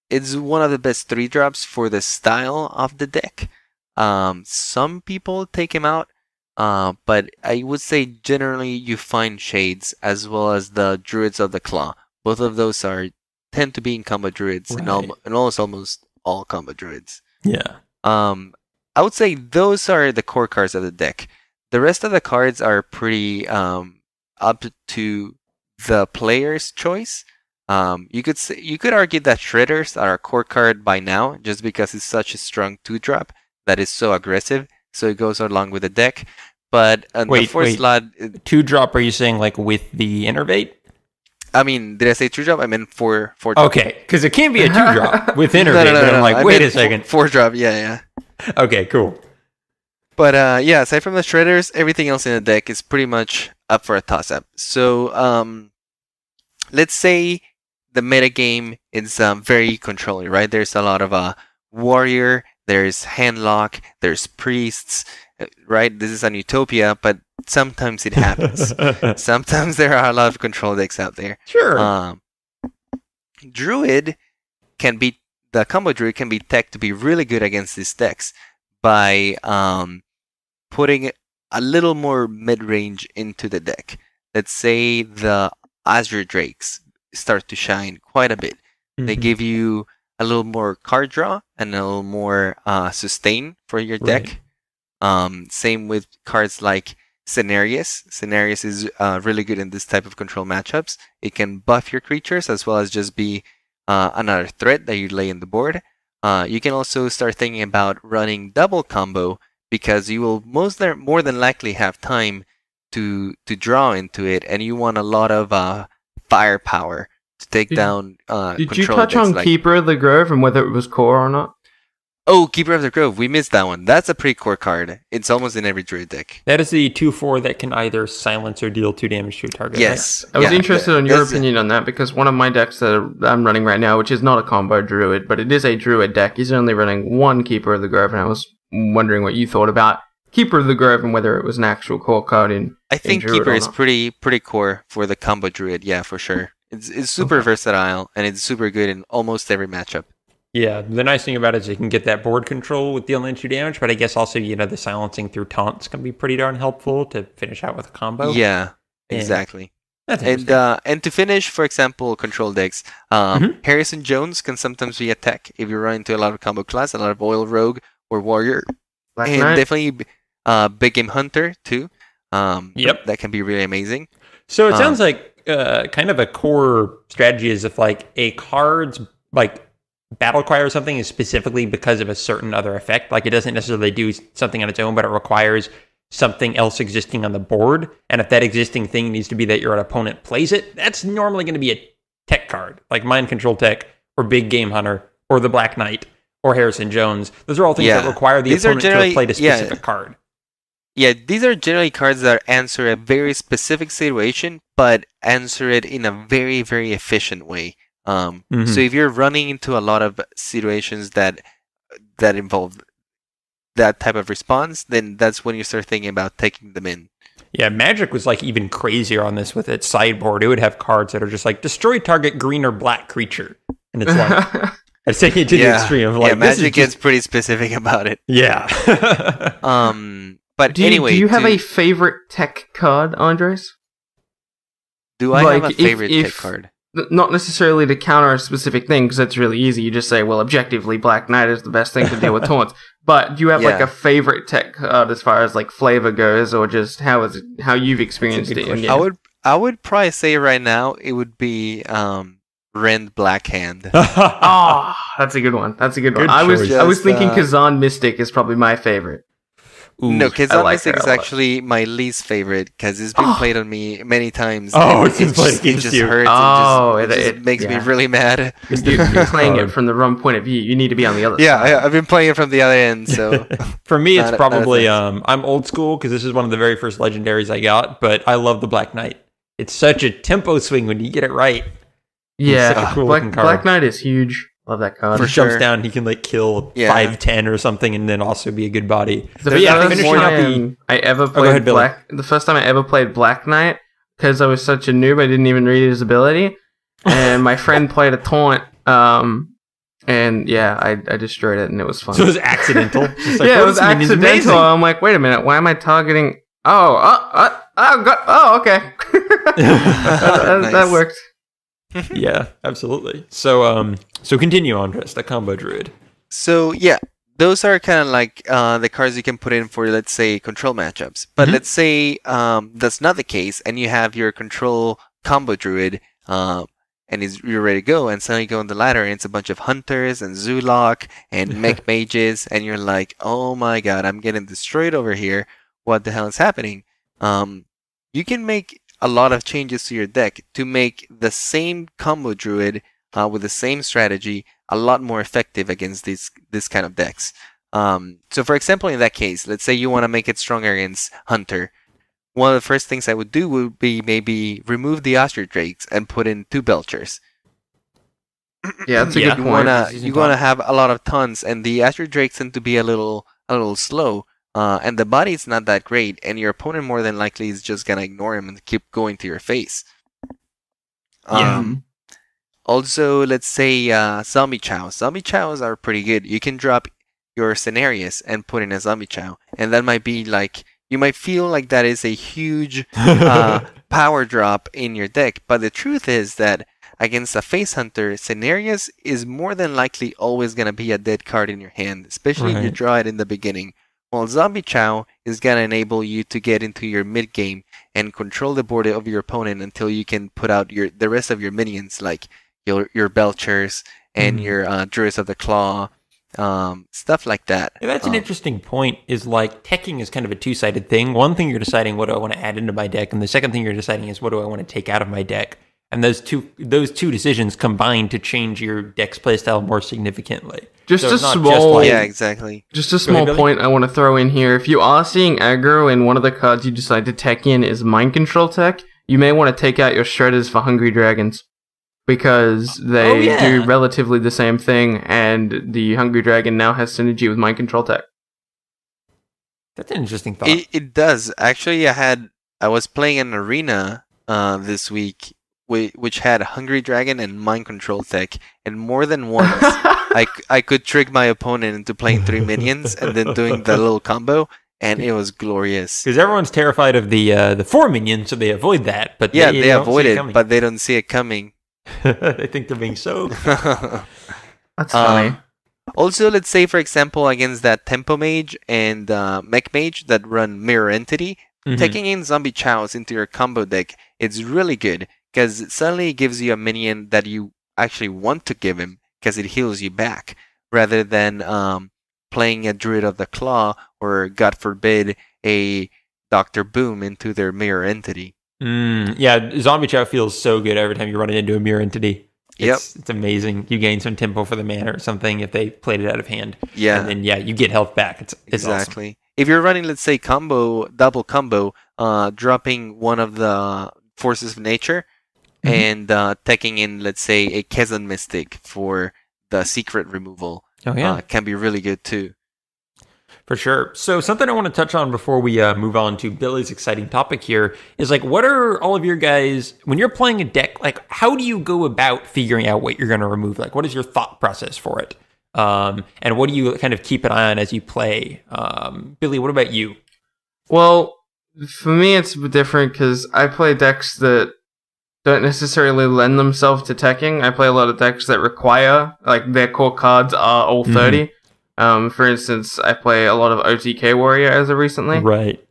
It's one of the best 3-drops for the style of the deck. Some people take him out, but I would say generally you find Shades as well as the Druids of the Claw. Both of those tend to be in combo Druids, and almost all combo Druids. Yeah. I would say those are the core cards of the deck. The rest of the cards are pretty up to the player's choice. You could argue that Shredders are a core card by now, just because it's such a strong 2-drop that is so aggressive, so it goes along with the deck. But the 4th slot... 2-drop, are you saying like with the Innervate? I mean, did I say 2-drop? I meant 4-drop. Okay, because it can be a 2-drop with Innervate, but I'm like, wait a second. 4-drop, yeah. Okay, cool. But yeah, aside from the Shredders, everything else in the deck is pretty much up for a toss-up. So let's say the metagame is very controlling, right? There's a lot of warrior, there's handlock, there's priests, right? This is an utopia, but sometimes it happens. Sometimes there are a lot of control decks out there. Sure. Druid can be... The combo Druid can be tech to be really good against these decks by putting a little more mid-range into the deck. Let's say the Azure Drakes start to shine quite a bit. They give you a little more card draw and a little more sustain for your deck. Same with cards like Cenarius. Cenarius is really good in this type of control matchups. It can buff your creatures as well as just be another threat that you lay in the board. You can also start thinking about running double combo because you will more than likely have time to draw into it, and you want a lot of firepower to take down. Did you touch on Keeper of the Grove and whether it was core or not? Oh, Keeper of the Grove. We missed that one. That's a pretty core card. It's almost in every druid deck. That is the 2/4 that can either silence or deal 2 damage to a target. Yes. Right? I was interested in your opinion on that because one of my decks that I'm running right now, which is not a combo druid, but it is a druid deck, is only running one Keeper of the Grove, and I was wondering what you thought about Keeper of the Grove and whether it was an actual core card in. I think in Keeper is pretty core for the combo druid. Yeah, for sure. It's super versatile and it's super good in almost every matchup. Yeah, the nice thing about it is you can get that board control with dealing 2 damage, but I guess also, the silencing through taunts can be pretty darn helpful to finish out with a combo. Yeah, exactly. That's and to finish, for example, control decks, Harrison Jones can sometimes be a tech if you run into a lot of combo class, a lot of oil rogue or warrior, Black and Knight. definitely big game hunter too. Yep, that can be really amazing. So it sounds like kind of a core strategy is if like a card's like battle cry or something is specifically because of a certain other effect. Like it doesn't necessarily do something on its own, but it requires something else existing on the board. And if that existing thing needs to be that your opponent plays it, that's normally going to be a tech card, like Mind Control Tech or Big Game Hunter or the Black Knight or Harrison Jones. Those are all things that require the opponent to have played a specific card. Yeah, these are generally cards that answer a very specific situation, but answer it in a very, very efficient way. So if you're running into a lot of situations that involve that type of response, then that's when you start thinking about taking them in. Yeah, Magic was like even crazier on this with its sideboard. It would have cards that are just like destroy target green or black creature, and it's like it's taking it to the extreme of like Magic gets pretty specific about it. Yeah. But anyway, do you have a favorite tech card, Andres? Do I have a favorite tech card? Not necessarily to counter a specific thing, because that's really easy. You just say, well, objectively, Black Knight is the best thing to deal with taunts. But do you have like a favorite tech card as far as like flavor goes, or just how you've experienced it? I would probably say right now it would be Rend Blackhand. That's a good one. I was thinking Kazan Mystic is probably my favorite. Ooh, no, Kazan Mystic is actually my least favorite because it's been played on me many times. Oh, it's been played against you. Hurts. It makes me really mad. You're playing it from the wrong point of view. You need to be on the other side. Yeah, I've been playing it from the other end. So for me, it's probably I'm old school because this is one of the very first legendaries I got. But I love the Black Knight. It's such a tempo swing when you get it right. Yeah, cool Black Knight is huge. Love that card. First jumps down, he can like kill 5-10 or something, and then also be a good body. The first time I ever played Black Knight, because I was such a noob, I didn't even read his ability, and my friend played a taunt, and I destroyed it, and it was fun. So it was accidental. It was accidental. I'm like, wait a minute, why am I targeting? Okay, that worked. Yeah, absolutely. So continue, Andres, the combo druid. So yeah, those are kind of like the cards you can put in for, let's say, control matchups. But let's say that's not the case, and you have your control combo druid, and you're ready to go, and suddenly you go on the ladder, and it's a bunch of hunters and Zoolock and mech mages, and you're like, oh my god, I'm getting destroyed over here. What the hell is happening? You can make a lot of changes to your deck to make the same combo druid with the same strategy a lot more effective against this kind of decks. So for example, in that case, let's say you want to make it stronger against Hunter. One of the first things I would do would be maybe remove the Ostrich Drakes and put in 2 Belchers. Yeah, that's a good point. You want to have a lot of tons, and the Ostrich Drakes tend to be a little slow. And the body's not that great, and your opponent more than likely is just gonna ignore him and keep going to your face. Also, let's say Zombie Chow. Zombie Chows are pretty good. You can drop your Cenarius and put in a Zombie Chow, and that might be like, you might feel like that is a huge power drop in your deck, but the truth is that against a Face Hunter, Cenarius is more than likely always gonna be a dead card in your hand, especially if you draw it in the beginning. Well, Zombie Chow is gonna enable you to get into your mid game and control the board of your opponent until you can put out the rest of your minions, like your Belchers and your Druids of the Claw, stuff like that. Yeah, that's an interesting point. Is like teching is kind of a two-sided thing. One thing you're deciding, what do I want to add into my deck, and the second thing you're deciding is what do I want to take out of my deck. And those two decisions combine to change your deck's playstyle more significantly. Just So a it's not small, Yeah, exactly. just a small Billy. point I want to throw in here. If you are seeing aggro and one of the cards you decide to tech in is Mind Control tech, you may want to take out your Shredders for Hungry Dragons, because they do relatively the same thing, and the Hungry Dragon now has synergy with Mind Control tech. That's an interesting thought. It does. Actually, I was playing an arena this week which had Hungry Dragon and Mind Control tech, and more than once I could trick my opponent into playing 3 minions and then doing the little combo, and it was glorious. Because everyone's terrified of the 4 minions, so they avoid that. But Yeah, they they don't avoid see it, coming. but they don't see it coming. They think they're being so. That's funny. Also, let's say, for example, against that Tempo Mage and Mech Mage that run Mirror Entity, taking in Zombie Chows into your combo deck, it's really good, because it suddenly gives you a minion that you actually want to give him, because it heals you back, rather than playing a Druid of the Claw, or, God forbid, a Dr. Boom into their Mirror Entity. Yeah, Zombie Chow feels so good every time you run it into a mirror entity. Yep. It's amazing. You gain some tempo for the mana or something if they played it out of hand. Yeah. And then, you get health back. It's Exactly. awesome. If you're running, let's say, double combo, dropping one of the Forces of Nature and taking in, let's say, a Kezan Mystic for the secret removal, can be really good too. For sure. So something I want to touch on before we move on to Billy's exciting topic here is, like, what are all of your guys, when you're playing a deck, like, how do you go about figuring out what you're going to remove? Like, what is your thought process for it? And what do you kind of keep an eye on as you play? Billy, what about you? Well, for me it's different, because I play decks that don't necessarily lend themselves to teching. I play a lot of decks that require, like, their core cards are all 30. For instance, I play a lot of OTK Warrior as of recently. Right.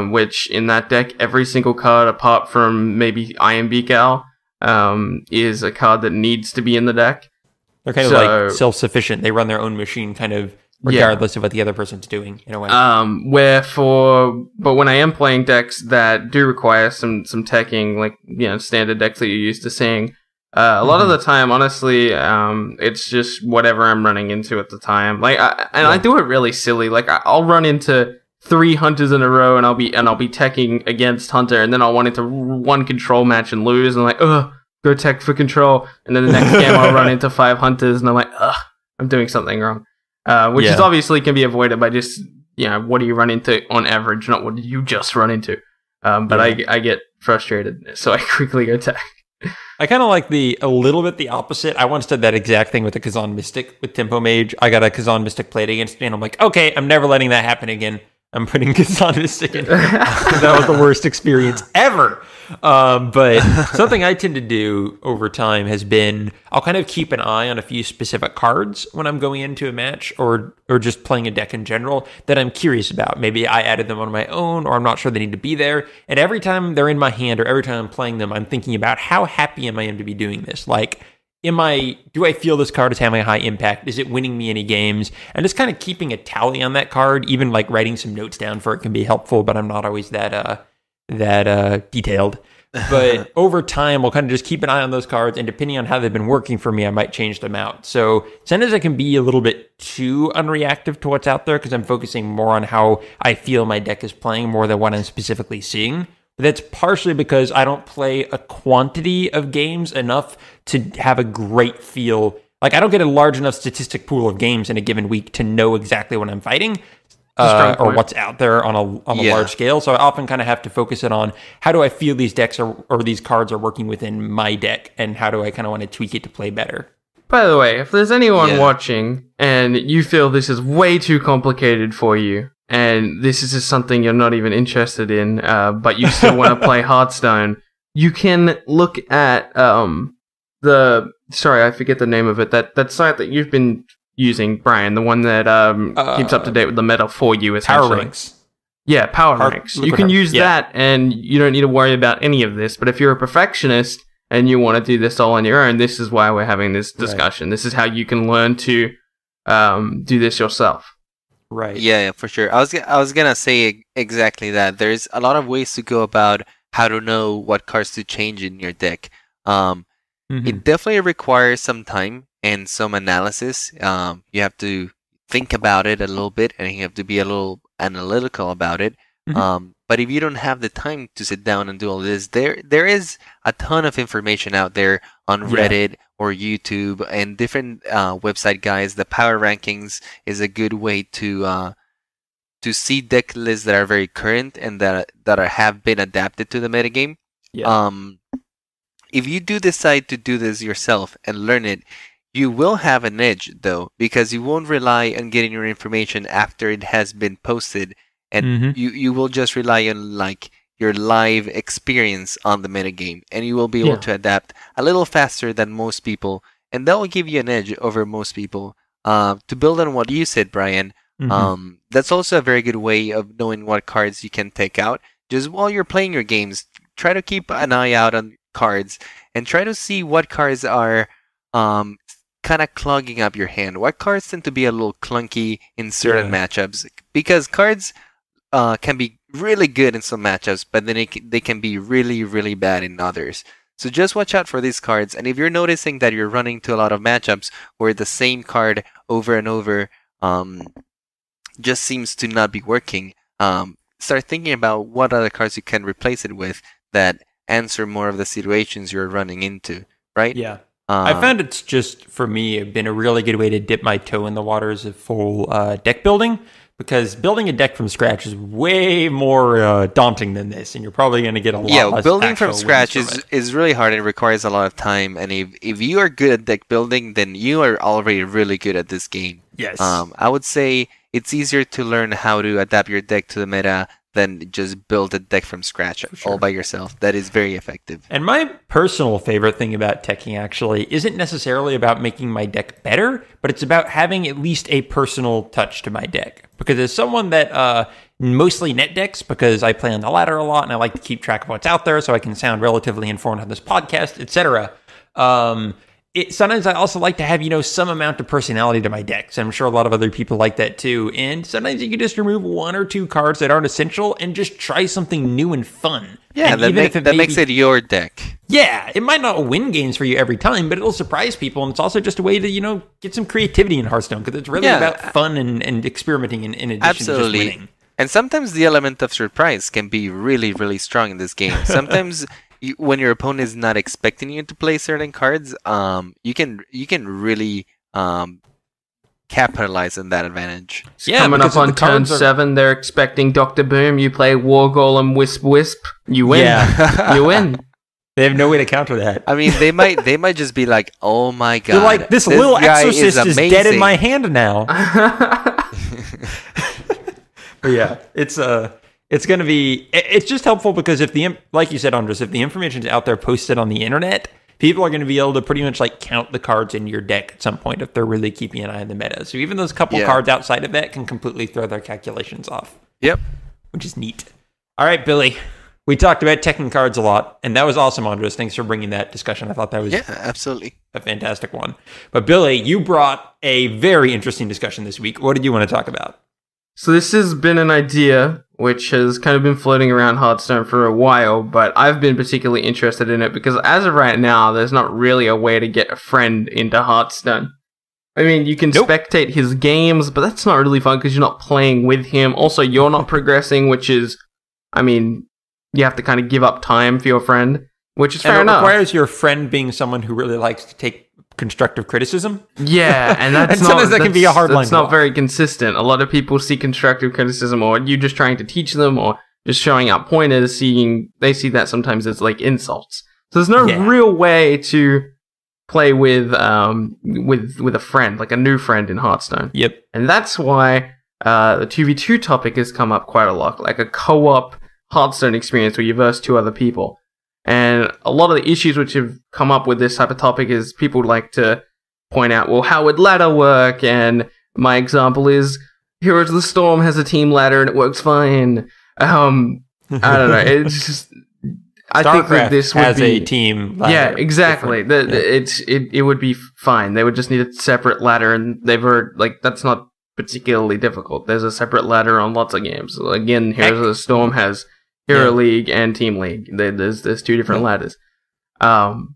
Which in that deck, every single card apart from maybe Iron Beak Owl is a card that needs to be in the deck. They're kind of like self-sufficient. They run their own machine kind of regardless of what the other person's doing, in a way. But when I am playing decks that do require some teching, like, standard decks that you're used to seeing, a lot of the time, honestly, it's just whatever I'm running into at the time. Like, I do it really silly. Like, I'll run into 3 hunters in a row, and I'll be teching against hunter, and then I'll run into one control match and lose, and I'm like, ugh, go tech for control. And then the next game I'll run into 5 hunters, and I'm like, ugh, I'm doing something wrong. Which is obviously can be avoided by just, what do you run into on average, not what did you just run into. But I get frustrated, so I quickly go tech. I kind of like a little bit the opposite. I once did that exact thing with the Kazan Mystic with Tempo Mage. I got a Kazan Mystic played against me, and I'm like, okay, I'm never letting that happen again. I'm putting Kazan Mystic in. That was the worst experience ever. But something I tend to do over time has been, I'll kind of keep an eye on a few specific cards when I'm going into a match or just playing a deck in general that I'm curious about. Maybe I added them on my own, or I'm not sure they need to be there. And every time they're in my hand, or every time I'm playing them, I'm thinking about how happy am I to be doing this? Like, do I feel this card is having a high impact? Is it winning me any games? And just kind of keeping a tally on that card, even like writing some notes down for it can be helpful, but I'm not always that detailed. But over time, I'll kind of just keep an eye on those cards, and depending on how they've been working for me, I might change them out. So sometimes I can be a little bit too unreactive to what's out there, because I'm focusing more on how I feel my deck is playing more than what I'm specifically seeing. But that's partially because I don't play a quantity of games enough to have a great feel. Like, I don't get a large enough statistic pool of games in a given week to know exactly what I'm fighting. Or what's out there on a large scale. So I often kind of have to focus it on how do I feel these decks or these cards are working within my deck, and how do I kind of want to tweak it to play better. By the way, if there's anyone watching and you feel this is way too complicated for you, and this is just something you're not even interested in, but you still want to play Hearthstone, you can look at I forget the name of it, that site that you've been using, Bryan? The one that keeps up to date with the meta for you, essentially. Power ranks. Yeah, power ranks. You can use that, and you don't need to worry about any of this. But if you're a perfectionist and you want to do this all on your own, this is why we're having this discussion. Right. This is how you can learn to do this yourself. Right. Yeah, for sure. I was gonna say exactly that. There's a lot of ways to go about how to know what cards to change in your deck. It definitely requires some time and some analysis. You have to think about it a little bit, and you have to be a little analytical about it. But if you don't have the time to sit down and do all this, there is a ton of information out there on Reddit or YouTube and different website guides. The power rankings is a good way to see deck lists that are very current and that have been adapted to the metagame. If you do decide to do this yourself and learn it, you will have an edge, though, because you won't rely on getting your information after it has been posted, and you will just rely on like your live experience on the metagame, and you will be able to adapt a little faster than most people, and that will give you an edge over most people. To build on what you said, Bryan, that's also a very good way of knowing what cards you can take out. Just while you're playing your games, try to keep an eye out on cards and try to see what cards are kind of clogging up your hand. What cards tend to be a little clunky in certain matchups, because cards can be really good in some matchups, but then they can be really, really bad in others. So just watch out for these cards, and if you're noticing that you're running to a lot of matchups where the same card over and over just seems to not be working, start thinking about what other cards you can replace it with that answer more of the situations you're running into, right? Yeah. I found it's just, for me, been a really good way to dip my toe in the waters of full deck building, because building a deck from scratch is way more daunting than this, and you're probably going to get a lot less building from scratch is really hard and requires a lot of time, and if you are good at deck building, then you are already really good at this game. Yes. I would say it's easier to learn how to adapt your deck to the meta than just build a deck from scratch all by yourself. That is very effective. And my personal favorite thing about teching actually isn't necessarily about making my deck better, but it's about having at least a personal touch to my deck. Because as someone that mostly net decks, because I play on the ladder a lot and I like to keep track of what's out there so I can sound relatively informed on this podcast, etc. Sometimes I also like to have, some amount of personality to my decks. I'm sure a lot of other people like that too. And sometimes you can just remove one or two cards that aren't essential and just try something new and fun. Yeah, and that makes it your deck. Yeah, it might not win games for you every time, but it'll surprise people. And it's also just a way to, get some creativity in Hearthstone, because it's really about fun and experimenting in addition to just winning. And sometimes the element of surprise can be really, really strong in this game. Sometimes when your opponent is not expecting you to play certain cards, you can really capitalize on that advantage. Coming up on turn 7, they're expecting Dr. Boom. You play War Golem, Wisp Wisp. You win. Yeah. You win. They have no way to counter that. I mean, they might just be like, "Oh my god!" They're like, "This little exorcist is dead in my hand now." But yeah, it's going to be, it's just helpful because like you said, Andres, if the information is out there posted on the internet, people are going to be able to pretty much count the cards in your deck at some point if they're really keeping an eye on the meta. So even those couple cards outside of that can completely throw their calculations off. Yep. Which is neat. All right, Billy, we talked about teching cards a lot, and that was awesome, Andres. Thanks for bringing that discussion. I thought that was absolutely a fantastic one. But Billy, you brought a very interesting discussion this week. What did you want to talk about? So this has been an idea which has kind of been floating around Hearthstone for a while, but I've been particularly interested in it because as of right now, there's not really a way to get a friend into Hearthstone. I mean, you can spectate his games, but that's not really fun because you're not playing with him. Also, you're not progressing, which is, I mean, you have to kind of give up time for your friend, which is fair enough. It requires your friend being someone who really likes to take constructive criticism. Yeah, and that's and sometimes that can be a hard line. That's not very consistent. A lot of people see constructive criticism, or you just trying to teach them, or just showing out pointers. They see that sometimes as insults. So there's no real way to play with a friend, like a new friend in Hearthstone. Yep. And that's why the 2v2 topic has come up quite a lot, like a co-op Hearthstone experience where you verse two other people. And a lot of the issues which have come up with this type of topic is people like to point out, well, how would ladder work? And my example is Heroes of the Storm has a team ladder and it works fine. I don't know. It's just I think that this would has be a team ladder. Yeah, exactly. It would be fine. They would just need a separate ladder, and that's not particularly difficult. There's a separate ladder on lots of games. So again, Heroes of the Storm has Hero League and Team League. There's two different ladders. World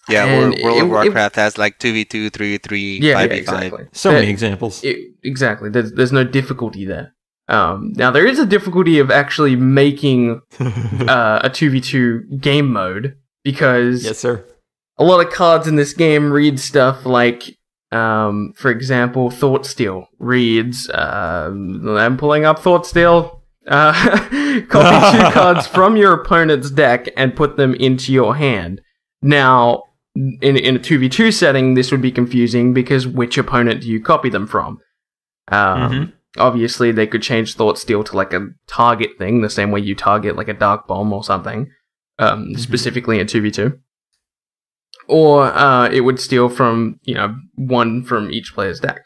of Warcraft has like 2v2, 3v3, 5v5. Exactly. So many examples. Exactly. There's no difficulty there. Now, there is a difficulty of actually making a 2v2 game mode, because yes, sir. A lot of cards in this game read stuff like, for example, Thought Steal reads, I'm pulling up Thought Steal, copy 2 cards from your opponent's deck and put them into your hand. Now, in a 2v2 setting, this would be confusing, because which opponent do you copy them from? Obviously, they could change Thought Steal to like a target thing, the same way you target like a Dark Bomb or something, specifically in 2v2. Or it would steal from, one from each player's deck.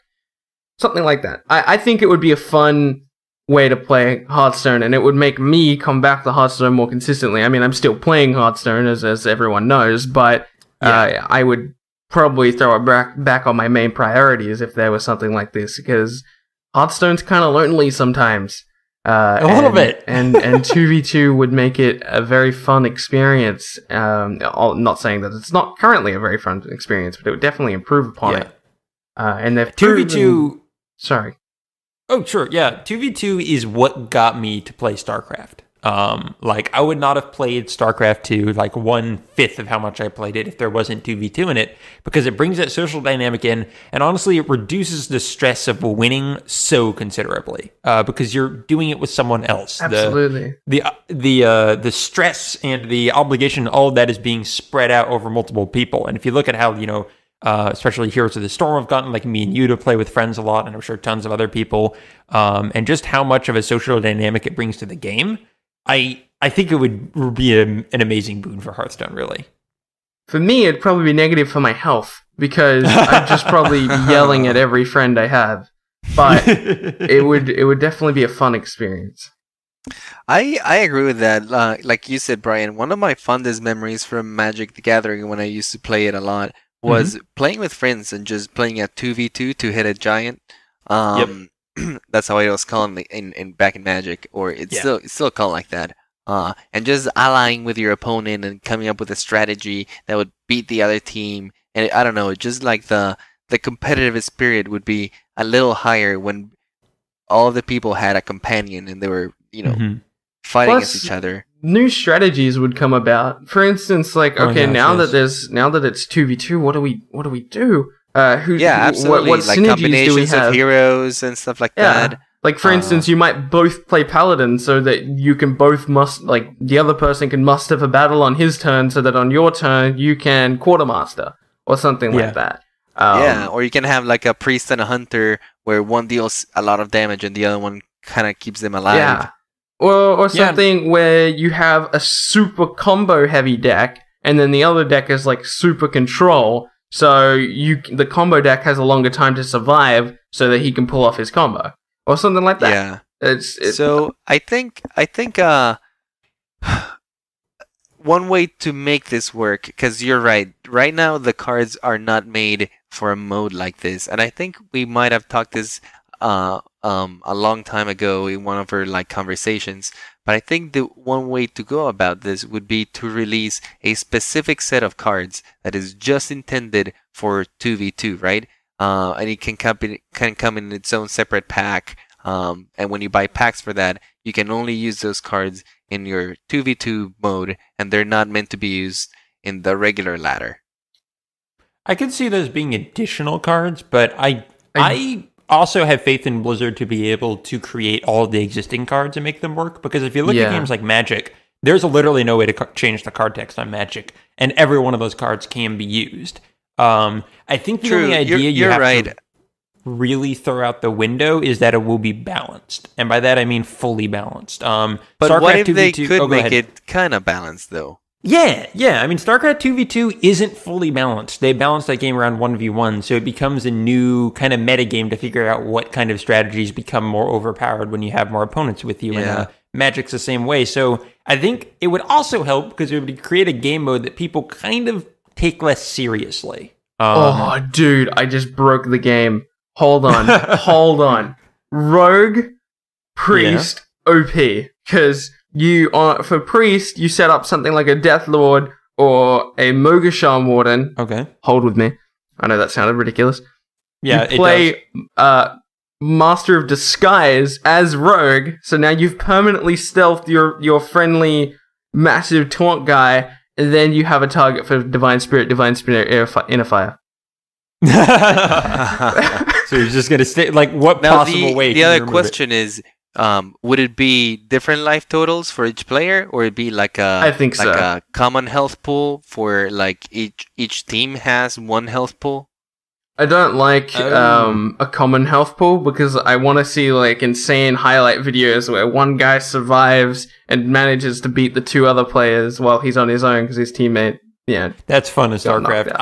Something like that. I think it would be a fun way to play Hearthstone, and it would make me come back to Hearthstone more consistently. I mean, I'm still playing Hearthstone, as everyone knows, but I would probably throw it back on my main priorities if there was something like this, because Hearthstone's kind of lonely sometimes. A little bit. and 2v2 would make it a very fun experience. Not saying that it's not currently a very fun experience, but it would definitely improve upon it. And they've 2v2... Sorry. Oh, sure, yeah. 2v2 is what got me to play StarCraft. I would not have played StarCraft 2 like 1/5 of how much I played it if there wasn't 2v2 in it, because it brings that social dynamic in, and honestly, it reduces the stress of winning so considerably, because you're doing it with someone else. Absolutely. The stress and the obligation, all of that is being spread out over multiple people, and if you look at how, especially Heroes of the Storm have gotten like me and you to play with friends a lot, and I'm sure tons of other people, and just how much of a social dynamic it brings to the game, I think it would be an amazing boon for Hearthstone, really. For me, it'd probably be negative for my health, because I'm just probably yelling at every friend I have. But it would definitely be a fun experience. I agree with that. Like you said, Brian, one of my fondest memories from Magic the Gathering, when I used to play it a lot, was playing with friends and just playing a 2v2 two-headed giant. That's how it was called in back in Magic, or it's still called like that. And just allying with your opponent and coming up with a strategy that would beat the other team. And I don't know, just like the competitive spirit would be a little higher when all the people had a companion and they were, fighting against each other. New strategies would come about. For instance, like, now that it's 2v2, what do we do? Absolutely. What like synergies combinations do we have? of heroes and stuff like that. Like, for instance, you might both play Paladin so that you can both the other person can muster for battle on his turn, so that on your turn you can Quartermaster or something like that. Or you can have like a priest and a hunter where one deals a lot of damage and the other one kind of keeps them alive. Yeah. Or something where you have a super combo heavy deck, and then the other deck is like super control. So the combo deck has a longer time to survive, so that he can pull off his combo, or something like that. Yeah. So I think one way to make this work, because you're right. Right now the cards are not made for a mode like this, and I think we might have talked this a long time ago in one of our conversations. But I think the one way to go about this would be to release a specific set of cards that is just intended for 2v2, right? And it can come in its own separate pack. And when you buy packs for that, you can only use those cards in your 2v2 mode, and they're not meant to be used in the regular ladder. I could see those being additional cards, but I also have faith in Blizzard to be able to create all of the existing cards and make them work, because if you look at games like Magic, there's literally no way to change the card text on Magic, and every one of those cards can be used. I think the only idea you have to really throw out the window is that it will be balanced, and by that I mean fully balanced. But StarCraft what if 2v2, they could make ahead. it kind of balanced, though? Yeah. I mean, StarCraft 2v2 isn't fully balanced. They balance that game around 1v1, so it becomes a new kind of metagame to figure out what kind of strategies become more overpowered when you have more opponents with you. Yeah. And Magic's the same way. So I think it would also help because it would create a game mode that people kind of take less seriously. Oh, dude, I just broke the game. Hold on. Rogue, Priest, OP. Because for Priest, you set up something like a Death Lord or a Mogasham Warden. Okay. Hold with me. I know that sounded ridiculous. Yeah, you play Master of Disguise as Rogue, so now you've permanently stealthed your friendly massive taunt guy, and then you have a target for Divine Spirit, Inner Fire. So you're just gonna stay like what Now, possible way? The other question is, would it be different life totals for each player, or it be like I think so. a common health pool for like each team has one health pool? I don't like a common health pool because I want to see like insane highlight videos where one guy survives and manages to beat the two other players while he's on his own because his teammate, that's fun in StarCraft.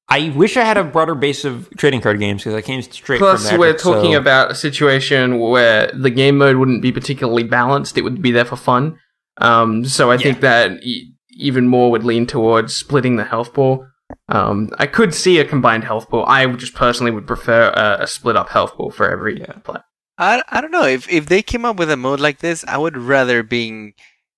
I wish I had a broader base of trading card games because I came straight from Magic. Plus, we're talking about a situation where the game mode wouldn't be particularly balanced; it would be there for fun. So I think that even more would lean towards splitting the health pool. I could see a combined health pool. I just personally would prefer a split up health pool for every player. I don't know if they came up with a mode like this, I would rather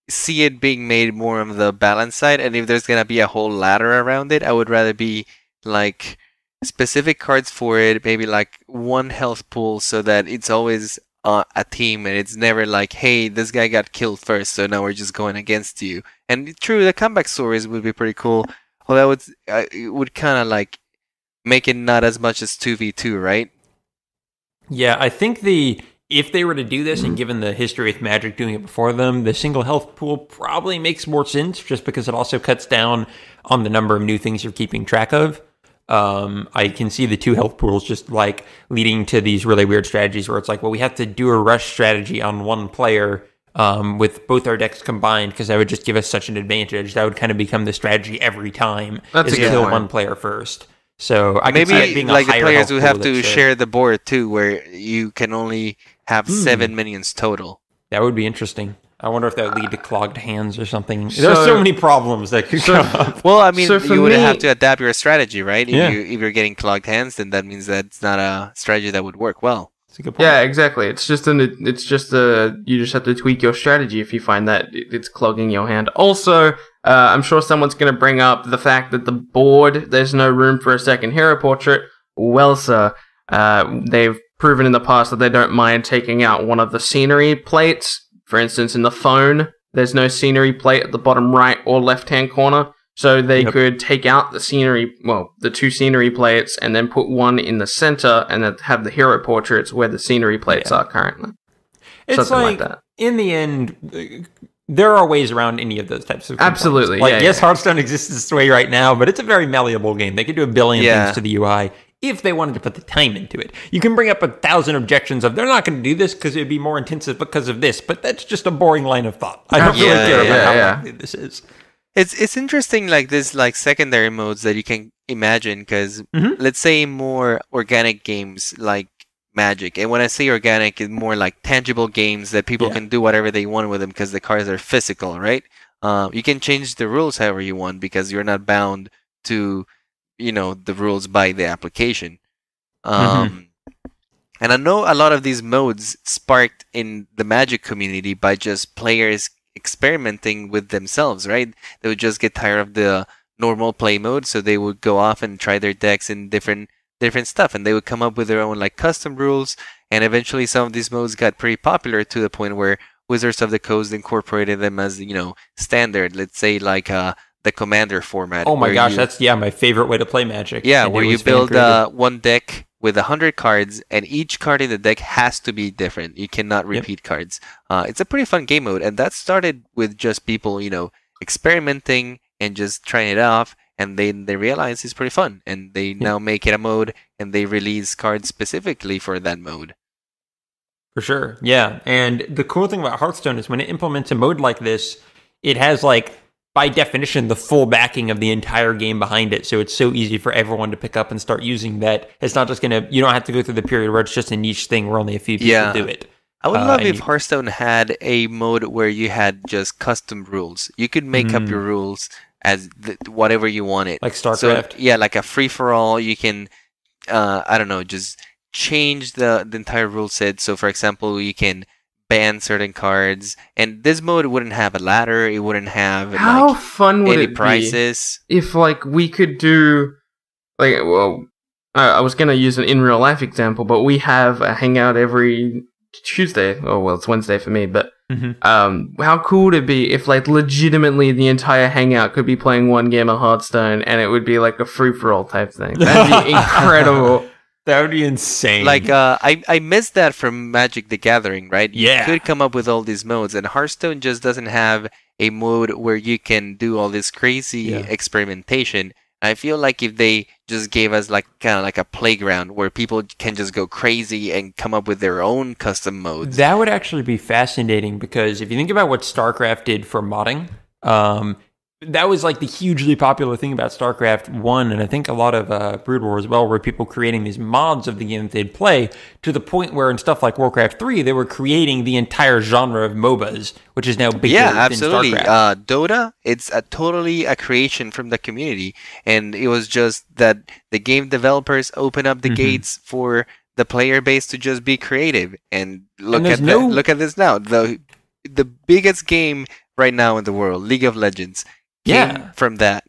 see it being made more on the balance side. And if there's gonna be a whole ladder around it, I would rather be like specific cards for it. Maybe like one health pool so that it's always a team and it's never like, hey, this guy got killed first, so now we're just going against you. And true, the comeback stories would be pretty cool. Well, it would kind of like make it not as much as 2v2, right? Yeah, I think if they were to do this, and given the history with Magic doing it before them, the single health pool probably makes more sense just because it also cuts down on the number of new things you're keeping track of. I can see the two health pools just like leading to these really weird strategies where it's like, well, we have to do a rush strategy on one player with both our decks combined because that would just give us such an advantage. That would kind of become the strategy every time. That's is a good kill point. one player first. So I maybe can see it being like a higher the players health would pool have to that's share the board too, where you can only have 7 minions total. That would be interesting. I wonder if that would lead to clogged hands or something. There's so many problems that could come up. Well, I mean, So for you would me- have to adapt your strategy, right? Yeah. If you're getting clogged hands, then that means that it's not a strategy that would work well. That's a good point. Yeah, exactly. You just have to tweak your strategy if you find that it's clogging your hand. Also, I'm sure someone's going to bring up the fact that the board, there's no room for a second hero portrait. Well, sir, they've proven in the past that they don't mind taking out one of the scenery plates. For instance, in the phone, there's no scenery plate at the bottom right or left-hand corner. So they could take out the two scenery plates and then put one in the center and then have the hero portraits where the scenery plates are currently. It's Something like that. In the end, there are ways around any of those types of components. Absolutely, Like, yeah, yes, yeah. Hearthstone exists this way right now, but it's a very malleable game. They could do a billion Yeah. things to the UI if they wanted to put the time into it. You can bring up 1,000 objections of they're not going to do this because it would be more intensive because of this, but that's just a boring line of thought. I don't really care about how likely this is. It's interesting, like this, like secondary modes that you can imagine, because let's say more organic games like Magic, and when I say organic, it's more like tangible games that people can do whatever they want with them because the cards are physical, right? You can change the rules however you want because you're not bound to, the rules by the application. And I know a lot of these modes sparked in the Magic community by just players experimenting with themselves, right? They would just get tired of the normal play mode, so they would go off and try their decks in different stuff, and they would come up with their own like custom rules, and eventually some of these modes got pretty popular to the point where Wizards of the Coast incorporated them as, standard. Let's say like the Commander format. Oh my gosh, that's my favorite way to play Magic. Yeah, And where it you was build fan-created. one deck with 100 cards, and each card in the deck has to be different. You cannot repeat cards. It's a pretty fun game mode, and that started with just people, experimenting and just trying it off, and they realize it's pretty fun, and they now make it a mode, and they release cards specifically for that mode. For sure, yeah. And the cool thing about Hearthstone is when it implements a mode like this, it has like by definition, the full backing of the entire game behind it. So it's so easy for everyone to pick up and start using that. It's not just you don't have to go through the period where it's just a niche thing where only a few people do it. I would love if Hearthstone had a mode where you had just custom rules. You could make up your rules as whatever you wanted. Like StarCraft? So, yeah, like a free-for-all. You can, I don't know, just change the entire rule set. So, for example, you can ban certain cards, and this mode wouldn't have a ladder. It wouldn't have how fun would any it prices. Be if like we could do like I was gonna use an in real life example, but we have a hangout every Tuesday. Oh well, it's Wednesday for me, but how cool would it be if like legitimately the entire hangout could be playing one game of Hearthstone and it would be like a free for all type thing? That'd be incredible. That would be insane. Like, I missed that from Magic the Gathering, right? Yeah. You could come up with all these modes, and Hearthstone just doesn't have a mode where you can do all this crazy experimentation. I feel like if they just gave us like kind of like a playground where people can just go crazy and come up with their own custom modes. That would actually be fascinating, because if you think about what StarCraft did for modding, that was like the hugely popular thing about StarCraft 1, and I think a lot of Brood War as well, were people creating these mods of the game that they'd play, to the point where in stuff like Warcraft 3, they were creating the entire genre of MOBAs, which is now bigger than absolutely. StarCraft. Dota, it's totally a creation from the community, and it was just that the game developers open up the gates for the player base to just be creative. And look at this now. The biggest game right now in the world, League of Legends, came from that.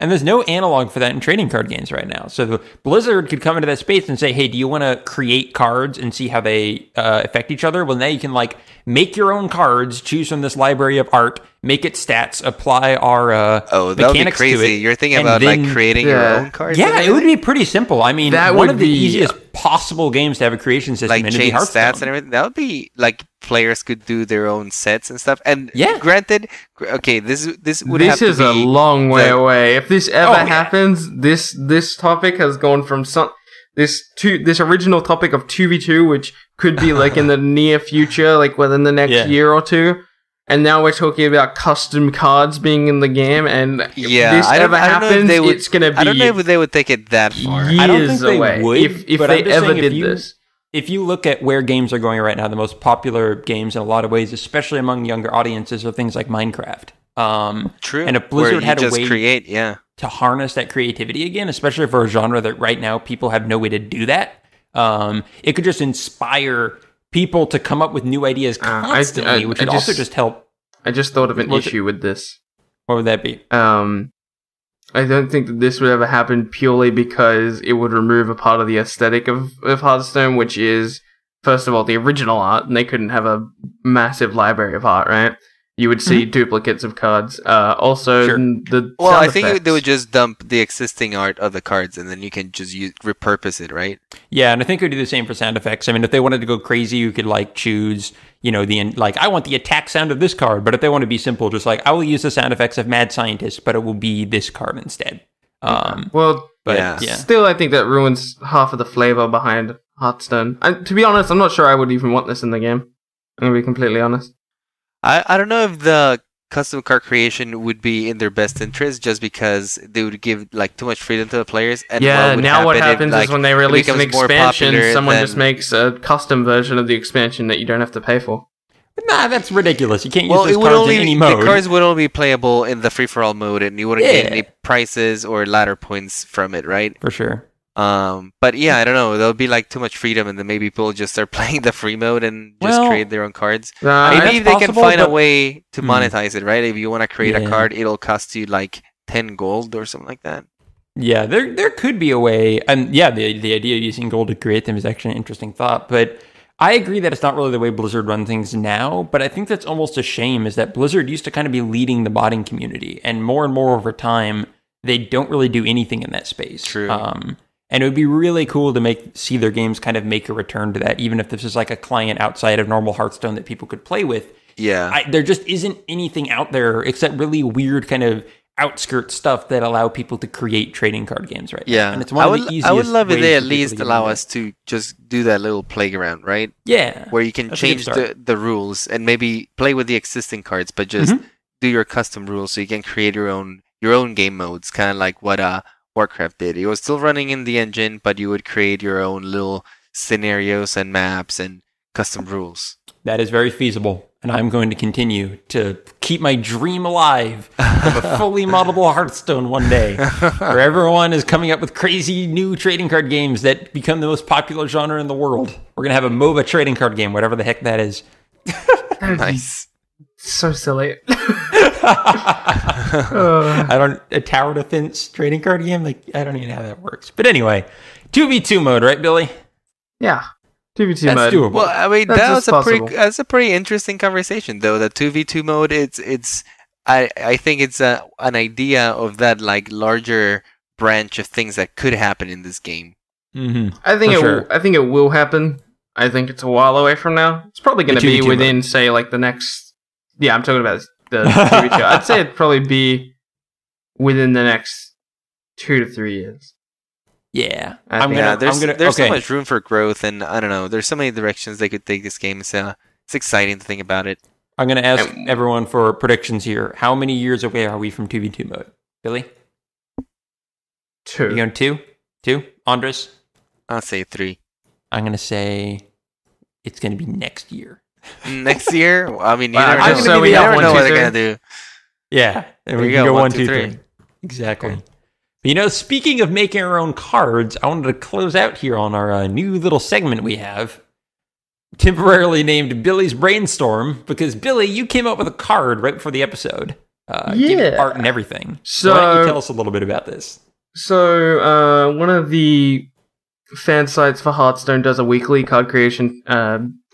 And there's no analog for that in trading card games right now. So Blizzard could come into that space and say, hey, do you want to create cards and see how they affect each other? Well, now you can like make your own cards, choose from this library of art, make it stats, apply our that would be mechanics crazy. to it. You're thinking about like creating your own cards? Yeah, it would be pretty simple. I mean, that one would of the be easiest possible games to have a creation system like in change Hearthstone. stats and everything. That would be like players could do their own sets and stuff. And granted, okay, this would have to be a long way away. If this ever happens, this topic has gone from this original topic of 2v2, which could be like in the near future, like within the next year or two. And now we're talking about custom cards being in the game, and if this ever happens, it's going to be. I don't know if they would take it that far. I don't think they would. If they ever did this. If you look at where games are going right now, the most popular games in a lot of ways, especially among younger audiences, are things like Minecraft. True. And if Blizzard had a way to harness that creativity again, especially for a genre that right now people have no way to do that, it could just inspire people to come up with new ideas constantly, which would also just help. I just thought of an issue with this. What would that be? I don't think that this would ever happen purely because it would remove a part of the aesthetic of Hearthstone, which is, first of all, the original art, and they couldn't have a massive library of art, right? You would see duplicates of cards. Also, I think they would just dump the existing art of the cards, and then you can just repurpose it, right? Yeah, and I think it would do the same for sound effects. I mean, if they wanted to go crazy, you could like choose, I want the attack sound of this card. But if they want to be simple, just like I will use the sound effects of Mad Scientist, but it will be this card instead. Still, I think that ruins half of the flavor behind Hearthstone. And to be honest, I'm not sure I would even want this in the game. I'm gonna be completely honest. I don't know if the custom card creation would be in their best interest, just because they would give like too much freedom to the players. And what happens is when they release an expansion, someone just makes a custom version of the expansion that you don't have to pay for. Nah, that's ridiculous. You can't use those cards in any mode. The cards would only be playable in the free-for-all mode, and you wouldn't get any prizes or ladder points from it, right? For sure. But yeah, I don't know. There'll be like too much freedom, and then maybe people just start playing the free mode and just create their own cards. Maybe they can find a way to monetize it, right? If you want to create a card, it'll cost you like 10 gold or something like that. Yeah, there could be a way, and the idea of using gold to create them is actually an interesting thought. But I agree that it's not really the way Blizzard run things now. But I think that's almost a shame, is that Blizzard used to kind of be leading the modding community, and more over time, they don't really do anything in that space. True. And it would be really cool to see their games kind of make a return to that, even if this is like a client outside of normal Hearthstone that people could play with. Yeah. There just isn't anything out there except really weird kind of outskirt stuff that allow people to create trading card games right now. And it's one of the easiest. I would love if they at least allow us to just do that little playground, right? Yeah. Where you can change the rules and maybe play with the existing cards, but just do your custom rules, so you can create your own game modes, kind of like what Warcraft did. It was still running in the engine, but you would create your own little scenarios and maps and custom rules. That is very feasible, and I'm going to continue to keep my dream alive of a fully moddable Hearthstone one day, where everyone is coming up with crazy new trading card games that become the most popular genre in the world. We're going to have a MOBA trading card game, whatever the heck that is. Nice. So silly. A tower defense trading card game? Like, I don't even know how that works. But anyway, 2v2 mode, right, Billy? Yeah. 2v2 That's mode. doable. Well, I mean, That's that's a pretty interesting conversation, though. The 2v2 mode, I think it's an idea of that like larger branch of things that could happen in this game. Mm-hmm. I think it will happen. I think it's a while away from now. It's probably going to be within, say, like the next. Yeah, I'm talking about the 2v2. I'd say it'd probably be within the next 2 to 3 years. Yeah, there's so much room for growth, and I don't know. There's so many directions they could take this game. It's exciting to think about it. I'm going to ask everyone for predictions here. How many years away are we from 2v2 mode? Billy? 2. You going 2? 2? Andres? I'll say 3. I'm going to say it's going to be next year. Next year? I mean, you Wow, never just know, so we you have never one, know two, what they're three. going to do. Yeah, and There we you can go, go 1, 1, 2, 2, 3. 3. Exactly. Okay. But, you know, speaking of making our own cards, I wanted to close out here on our new little segment we have, temporarily named Billy's Brainstorm, because Billy, you came up with a card right before the episode. Gave it art and everything. So why don't you tell us a little bit about this? So, one of the fan sites for Hearthstone does a weekly card creation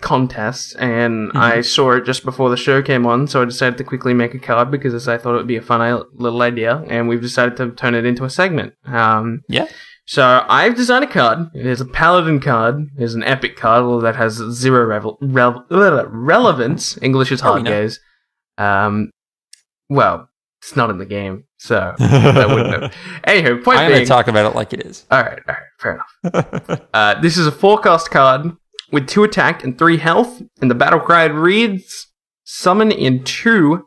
contest, and I saw it just before the show came on, so I decided to quickly make a card because I thought it would be a fun little idea, and we've decided to turn it into a segment. Yeah. So I've designed a card. It is a Paladin card. It is an epic card, although that has zero relevance. English is hard, guys. Well, it's not in the game, so that wouldn't have. Anywho, point I'm being, going to talk about it like it is. All right, fair enough. This is a forecast card with 2 attack and 3 health, and the battle cry reads: Summon in 2.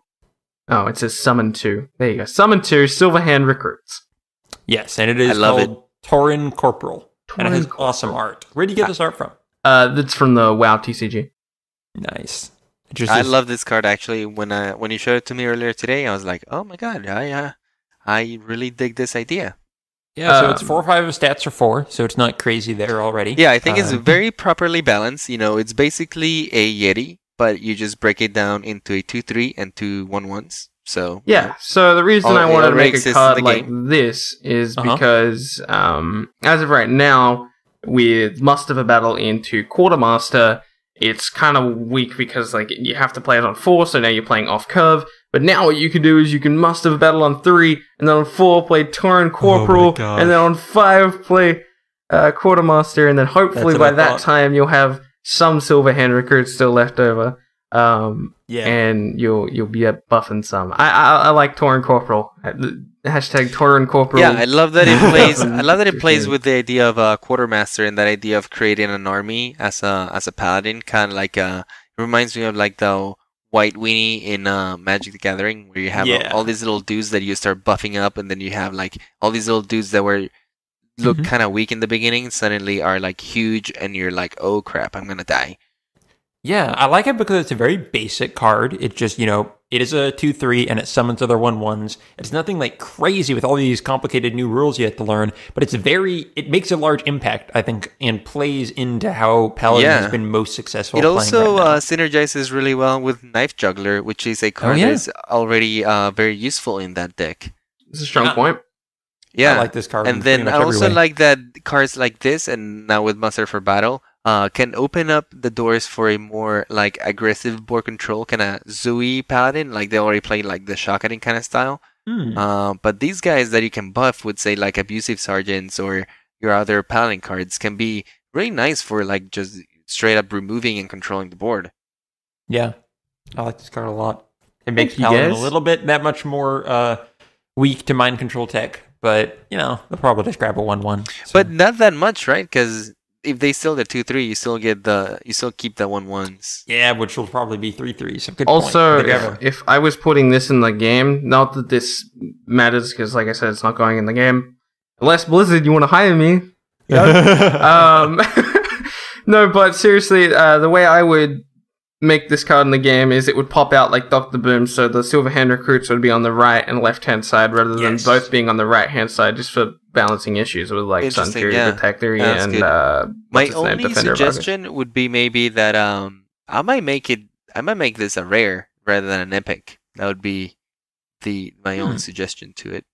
Oh, it says summon 2. There you go. Summon 2 Silver Hand Recruits. Yes, and it is called Tauren Corporal. And it has awesome art. Where did you get this art from? That's from the WoW TCG. Nice. I love this card actually. When you showed it to me earlier today, I was like, oh my god, I really dig this idea. Yeah, so it's 4 or 5 stats are 4, so it's not crazy there already. Yeah, I think it's very properly balanced. You know, it's basically a Yeti, but you just break it down into a 2/3 and 2 1/1s. So yeah, so the reason I wanted to make a card like this is because as of right now, with Muster of a Battle into Quartermaster, it's kind of weak because like you have to play it on 4, so now you're playing off curve. But now what you can do is you can Muster of a Battle on 3, and then on 4 play Tauren Corporal, and then on 5 play Quartermaster, and then hopefully by that time you'll have some Silver Hand Recruits still left over. And you'll be buffing some. I like Tauren Corporal. Hashtag Tauren Corporal. Yeah, I love that it plays. I love that it plays with the idea of a quartermaster and that idea of creating an army as a paladin. Kind of like it reminds me of like the White Weenie in Magic the Gathering, where you have all these little dudes that you start buffing up, and then you have like all these little dudes that look kind of weak in the beginning, suddenly are like huge, and you're like, oh crap, I'm gonna die. Yeah, I like it because it's a very basic card. It's just, you know, it is a 2/3 and it summons other 1/1s. It's nothing like crazy with all these complicated new rules you have to learn, but it makes a large impact, I think, and plays into how Paladin has been most successful. It also synergizes really well with Knife Juggler, which is a card that's already very useful in that deck. It's a strong point. Yeah, I like this card. And then I also like that cards like this, and now with Muster for Battle, can open up the doors for a more like aggressive board control kind of Zooey Paladin. Like they already play like the Shocking kind of style. But these guys that you can buff with say like Abusive Sergeants or your other Paladin cards can be really nice for like just straight up removing and controlling the board. Yeah, I like this card a lot. It makes Paladin a little bit that much more weak to mind control tech. But, you know, they'll probably just grab a 1/1. So. But not that much, right? Because if they still get 2/3, you still keep the 1/1s. Yeah, which will probably be 3/3. So good Also, point. if I was putting this in the game, not that this matters, because like I said, it's not going in the game. Unless Blizzard, you want to hire me? No, but seriously, the way I would make this card in the game is it would pop out like Dr. Boom, so the Silver Hand recruits would be on the right and left-hand side rather than both being on the right-hand side, just for balancing issues with like Sun Fury Protector and my only suggestion would be maybe that I might make this a rare rather than an epic. That would be my own suggestion to it.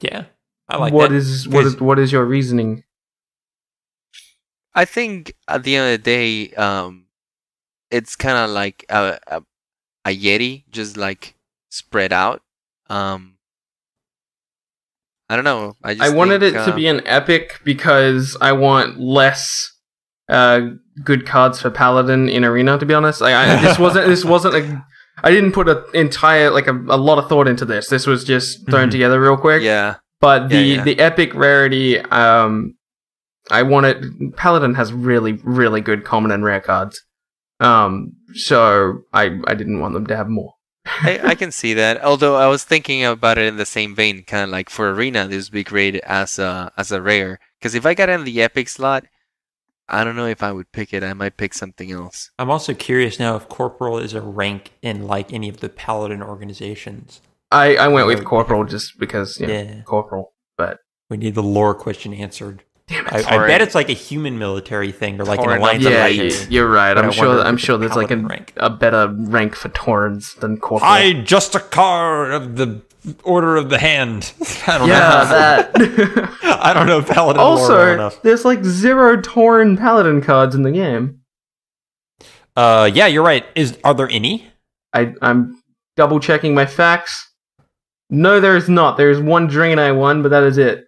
Yeah, I like what that. What is your reasoning? I think at the end of the day, it's kind of like a Yeti, just like spread out. I don't know. I wanted it to be an epic because I want less good cards for Paladin in Arena. To be honest, this wasn't I didn't put a lot of thought into this. This was just thrown together real quick. Yeah. But the epic rarity, I want it. Paladin has really, really good common and rare cards. So I didn't want them to have more. I can see that. Although I was thinking about it in the same vein, kind of like for Arena, this would be great as a rare. Because if I got in the epic slot, I don't know if I would pick it. I might pick something else. I'm also curious now if Corporal is a rank in like any of the Paladin organizations. I went with Corporal just because, Corporal. But we need the lore question answered. Damn it! I bet it's like a human military thing or like an alliance. Yeah, you're right. I'm sure there's like a better rank for Taurens than Corporal. Just a card of the Order of the Hand. I don't know. That. I don't know Paladin also, lore well enough. There's like 0 Tauren Paladin cards in the game. Yeah, you're right. Are there any? I'm double checking my facts. No, there's not. There's one Draenei one, but that is it.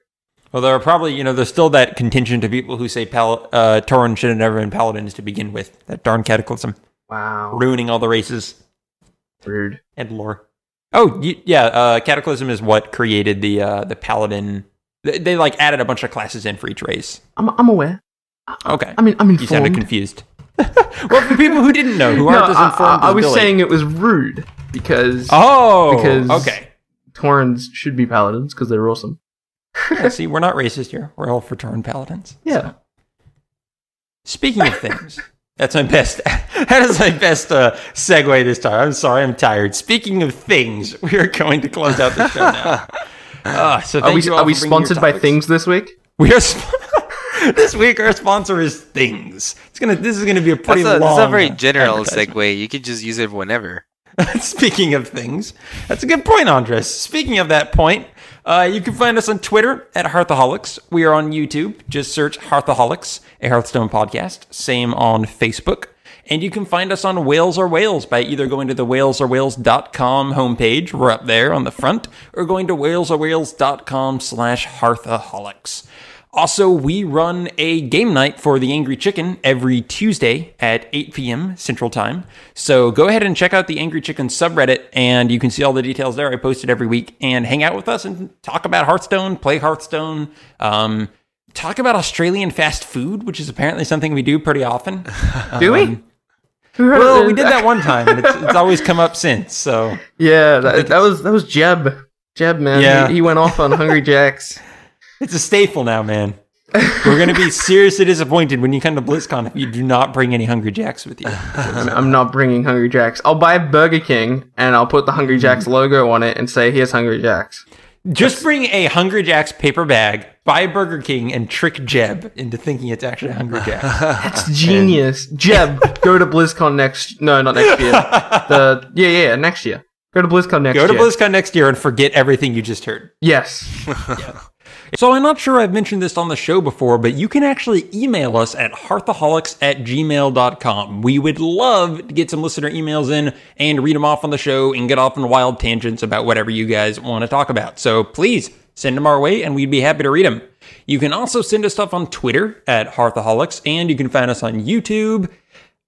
Well, there are probably, there's still that contingent of people who say Tauren should have never been Paladins to begin with. That darn Cataclysm. Wow. Ruining all the races. Rude. And lore. Oh, yeah, Cataclysm is what created the Paladin. They like added a bunch of classes in for each race. I'm aware. Okay. I'm informed. You sounded confused. Well, for people who didn't know, who aren't as informed I was Billy. saying it was rude because... okay. Taurens should be Paladins because they're awesome. Yeah, see, we're not racist here. We're all for Tauren Paladins. Yeah. So. Speaking of things, that is my best segue this time. I'm sorry, I'm tired. Speaking of things, we are going to close out the show now. So are we sponsored by Things this week? We are. This week, our sponsor is Things. This is gonna be a pretty long. That's a very general segue. You can just use it whenever. Speaking of things, that's a good point, Andres. Speaking of that point, you can find us on Twitter at Hearthaholics. We are on YouTube. Just search Hearthaholics, a Hearthstone podcast. Same on Facebook. And you can find us on Whales or Whales by either going to the whalesorwhales.com homepage. We're up there on the front. Or going to whalesorwhales.com/Hearthaholics. Also, we run a game night for the Angry Chicken every Tuesday at 8 p.m. Central Time. So go ahead and check out the Angry Chicken subreddit, and you can see all the details there. I post it every week, and hang out with us and talk about Hearthstone, play Hearthstone, talk about Australian fast food, which is apparently something we do pretty often. Do we? Well, we did that one time, and it's always come up since. So yeah, that was Jeb. Jeb, man, yeah. he went off on Hungry Jacks. It's a staple now, man. We're going to be seriously disappointed when you come to BlizzCon if you do not bring any Hungry Jacks with you. I'm not bringing Hungry Jacks. I'll buy Burger King, and I'll put the Hungry Jacks logo on it and say, here's Hungry Jacks. Just bring a Hungry Jacks paper bag, buy Burger King, and trick Jeb into thinking it's actually Hungry Jacks. That's genius. Jeb, go to BlizzCon next... No, not next year. Next year. Go to BlizzCon next year. Go to BlizzCon next year and forget everything you just heard. Yes. Yeah. So I'm not sure I've mentioned this on the show before, but you can actually email us at hearthaholics@gmail.com. We would love to get some listener emails in and read them off on the show and get off on wild tangents about whatever you guys want to talk about. So please send them our way and we'd be happy to read them. You can also send us stuff on Twitter at Hearthaholics, and you can find us on YouTube,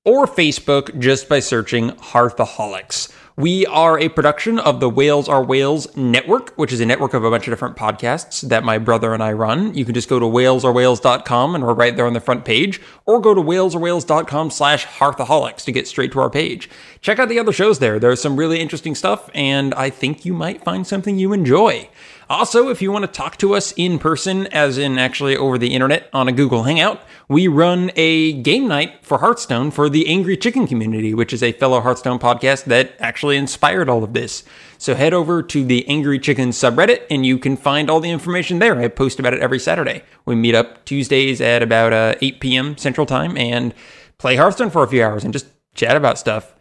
or Facebook just by searching Hearthaholics. We are a production of the Whales Are Whales network, which is a network of a bunch of different podcasts that my brother and I run. You can just go to whalesorewhales.com and we're right there on the front page, or go to whalesorwhales.com/Hearthaholics to get straight to our page. Check out the other shows there. There's some really interesting stuff, and I think you might find something you enjoy. Also, if you want to talk to us in person, as in actually over the internet on a Google Hangout, we run a game night for Hearthstone for the Angry Chicken community, which is a fellow Hearthstone podcast that actually inspired all of this. So head over to the Angry Chicken subreddit and you can find all the information there. I post about it every Saturday. We meet up Tuesdays at about 8 p.m. Central Time and play Hearthstone for a few hours and just chat about stuff.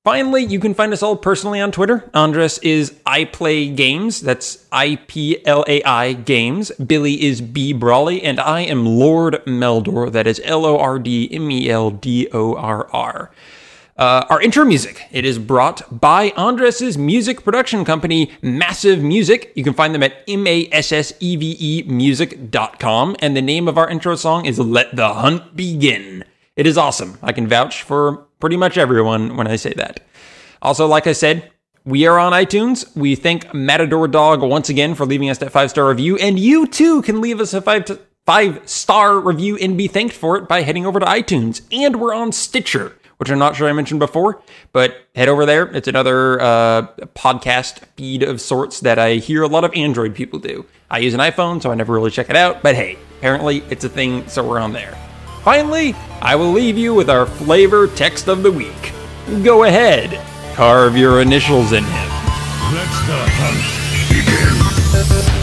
Finally, you can find us all personally on Twitter. Andres is iPlayGames. That's IPLAI Games. Billy is B Brawley, and I am Lord Meldor. That is LORDMELDORR. Our intro music, it is brought by Andres's music production company, Masseve Music. You can find them at MASSEVE music.com, and the name of our intro song is Let the Hunt Begin. It is awesome. I can vouch for pretty much everyone when I say that. Also, like I said, we are on iTunes. We thank Matador Dog once again for leaving us that 5-star review, and you too can leave us a 5-star review and be thanked for it by heading over to iTunes. And we're on Stitcher, which I'm not sure I mentioned before, but head over there. It's another podcast feed of sorts that I hear a lot of Android people do. I use an iPhone, so I never really check it out, but hey, apparently it's a thing, so we're on there. Finally, I will leave you with our flavor text of the week. Go ahead, carve your initials in him. Let the hunt begin.